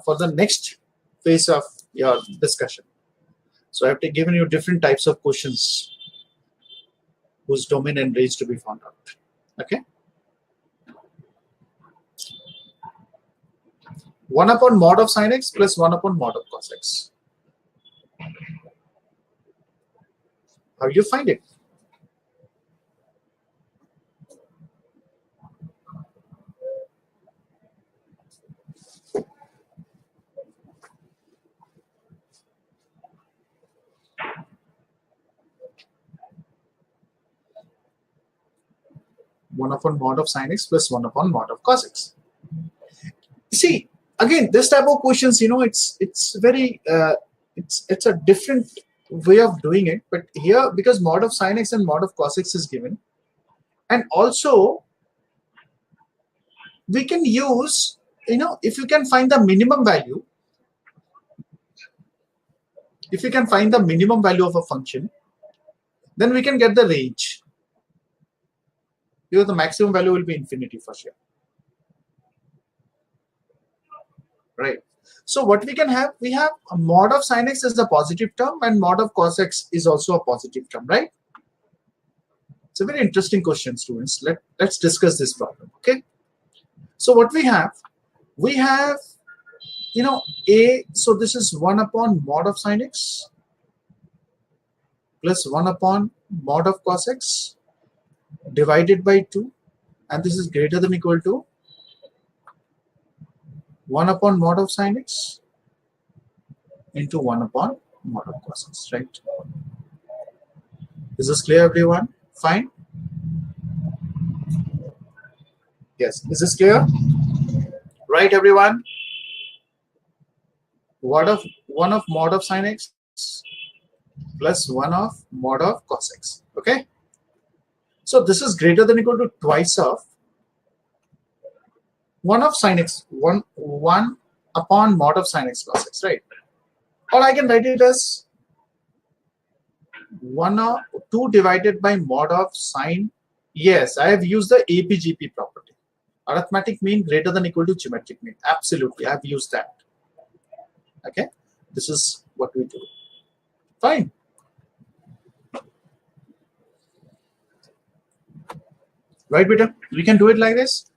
for the next phase of your discussion. So I have given you different types of questions whose domain and range to be found out. Okay. 1 upon mod of sin x plus 1 upon mod of cos x. How do you find it? One upon mod of sin x plus 1 upon mod of cos x. See, again, this type of questions, it's very it's a different way of doing it. But here, because mod of sin x and mod of cos x is given, and also we can use, if you can find the minimum value, if you can find the minimum value of a function, then we can get the range. Because the maximum value will be infinity for sure. Right. So what we can have, we have a mod of sin x is a positive term and mod of cos x is also a positive term, right? It's a very interesting question, students. Let's discuss this problem. Okay. So what we have, a, so this is 1 upon mod of sin x plus 1 upon mod of cos x divided by 2, and this is greater than or equal to 1 upon mod of sin x into 1 upon mod of cos x, right? Is this clear, everyone? Fine. Yes, is this clear? Right, everyone? 1 of mod of sin x plus 1 of mod of cos x. Okay. So this is greater than or equal to twice of 1 of sin x, 1 upon mod of sin x cos x, right? Or I can write it as 2 divided by mod of sin. Yes, I have used the APGP property. Arithmetic mean greater than or equal to geometric mean. Absolutely, I have used that. Okay, this is what we do. Fine. Right, beta? We can do it like this.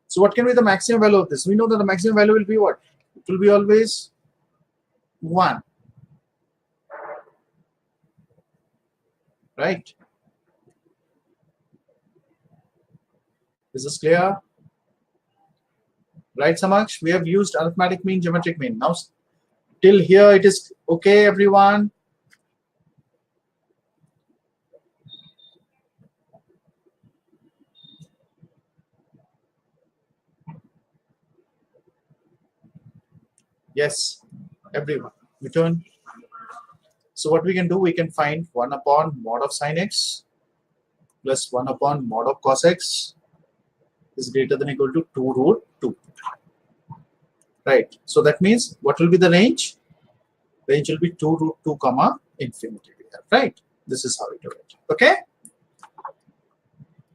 So what can be the maximum value of this? We know that the maximum value will be what? It will be always 1. Right? Is this clear? Right, Samaksh? We have used arithmetic mean, geometric mean. Now, till here it is okay, everyone? Yes, everyone. Return. So what we can do, we can find 1 upon mod of sin x plus 1 upon mod of cos x is greater than or equal to 2 root 2. Right. So that means what will be the range? Range will be 2 root 2 comma infinity. Right. This is how we do it. Okay.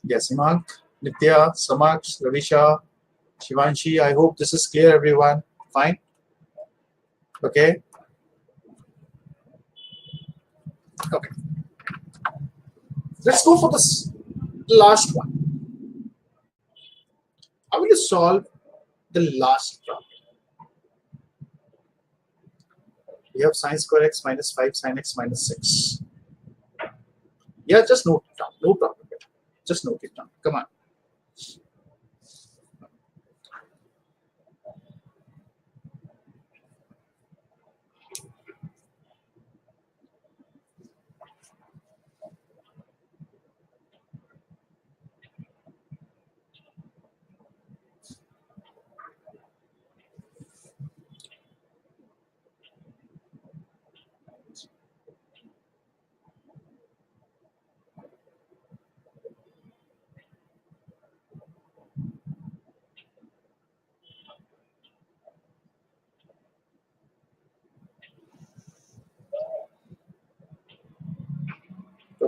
Yes, Himank, Nitya, Samaksh, Ravisha, Shivanshi. I hope this is clear, everyone. Fine. Okay. Okay. Let's go for this last one. How will you solve the last problem? We have sin square x minus 5 sin x minus 6. Yeah, just note it down. No problem. Just note it down. Come on.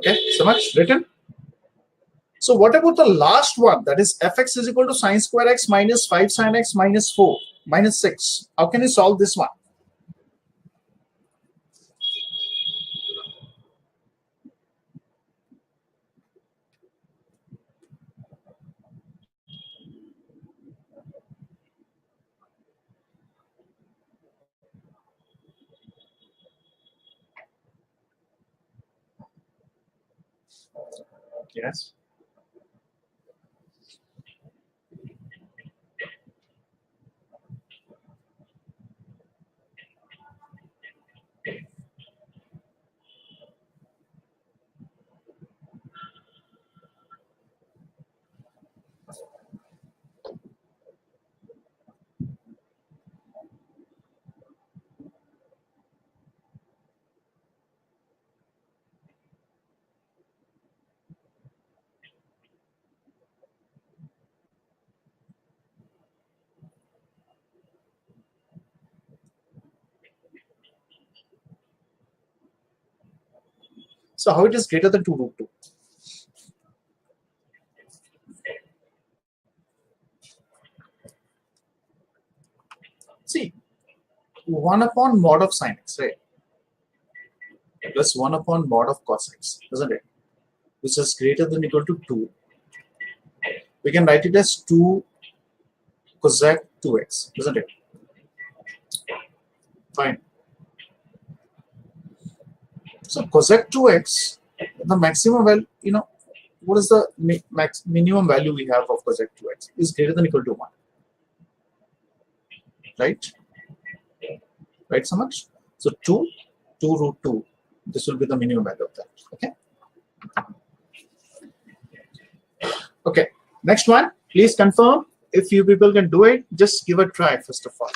Okay, so much written. So what about the last one, that is fx is equal to sine square x minus 5 sin x minus 4 minus 6? How can you solve this one? Yes. So how it is greater than 2 root 2? See, 1 upon mod of sin x, right? Plus 1 upon mod of cos x, isn't it? Which is greater than or equal to 2. We can write it as 2 cosec 2x, isn't it? Fine. So cosec 2x, the maximum value, what is the minimum value we have of cosec 2x? Is greater than or equal to 1. Right? Right, so much? So 2 root 2. This will be the minimum value of that. Okay? Okay. Next one. Please confirm. If you people can do it, just give a try first of all.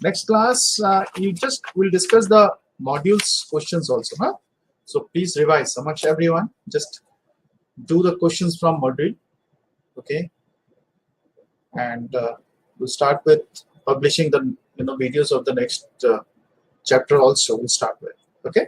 Next class, you just will discuss the modules questions also. Huh? So please revise. So much everyone. Just do the questions from module. Okay. And we'll start with publishing the videos of the next chapter also. We'll start with. Okay.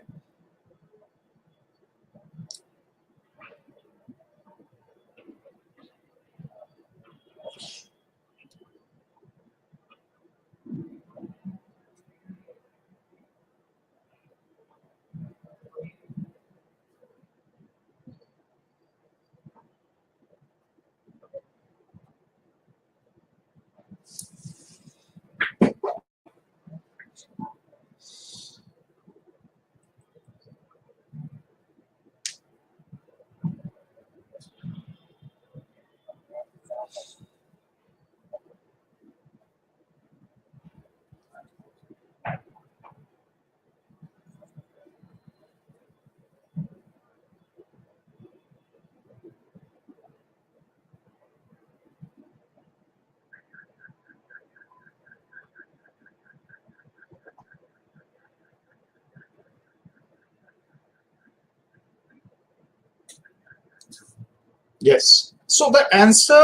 Yes. So the answer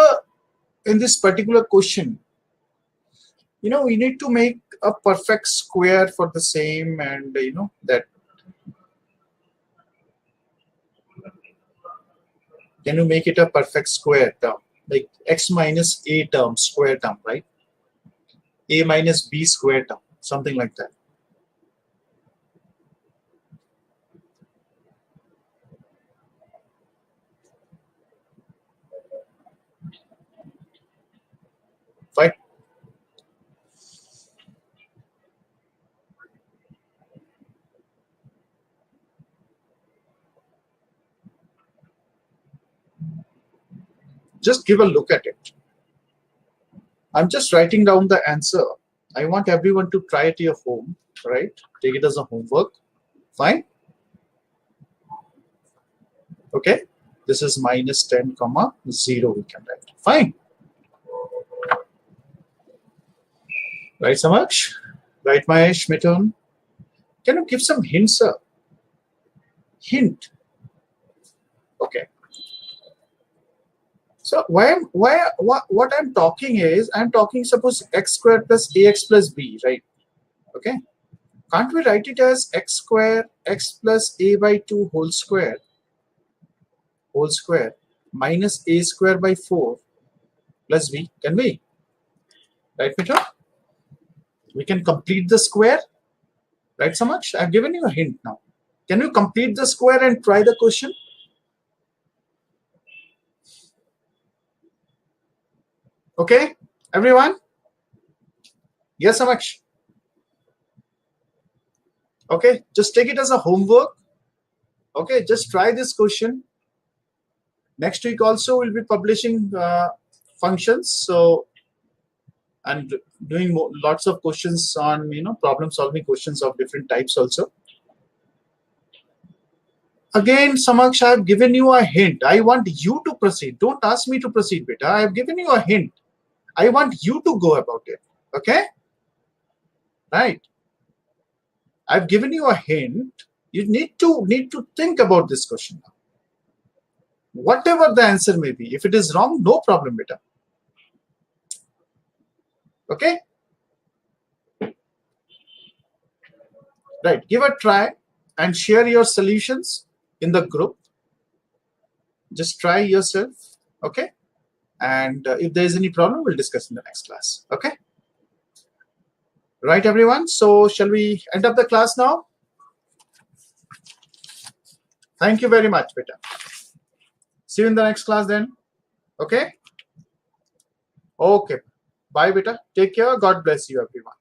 in this particular question, we need to make a perfect square for the same, and that. Can you make it a perfect square term, like x minus a term, square term, right? A minus b square term, something like that. Fine. Just give a look at it. I'm just writing down the answer. I want everyone to try it at your home, right? Take it as a homework. Fine. Okay. This is minus 10, 0 we can write. Fine. Right, Samaj? Right, Mahesh, Mithun? Can you give some hints, sir? Hint. Okay. So what I'm talking is, I'm talking suppose x squared plus ax plus b, right? Okay, can't we write it as x square x plus a by 2 whole square minus a square by 4 plus b? Can we? Right, Mitra? We can complete the square. Right, so much? I've given you a hint now. Can you complete the square and try the question? Okay, everyone? Yes, Amaksh? Okay, just take it as a homework. Okay, just try this question. Next week also we'll be publishing functions. So, and doing lots of questions on, problem solving questions of different types also. Again, Samaksh, I have given you a hint. I want you to proceed. Don't ask me to proceed, beta. I have given you a hint. I want you to go about it. Okay? Right. I've given you a hint. You need to think about this question now. Whatever the answer may be. If it is wrong, no problem, beta. Okay? Right. Give a try and share your solutions in the group. Just try yourself. Okay? And if there is any problem, we'll discuss in the next class. Okay? Right, everyone? So shall we end up the class now? Thank you very much, beta. See you in the next class then. Okay? Okay. Bye, beta. Take care. God bless you, everyone.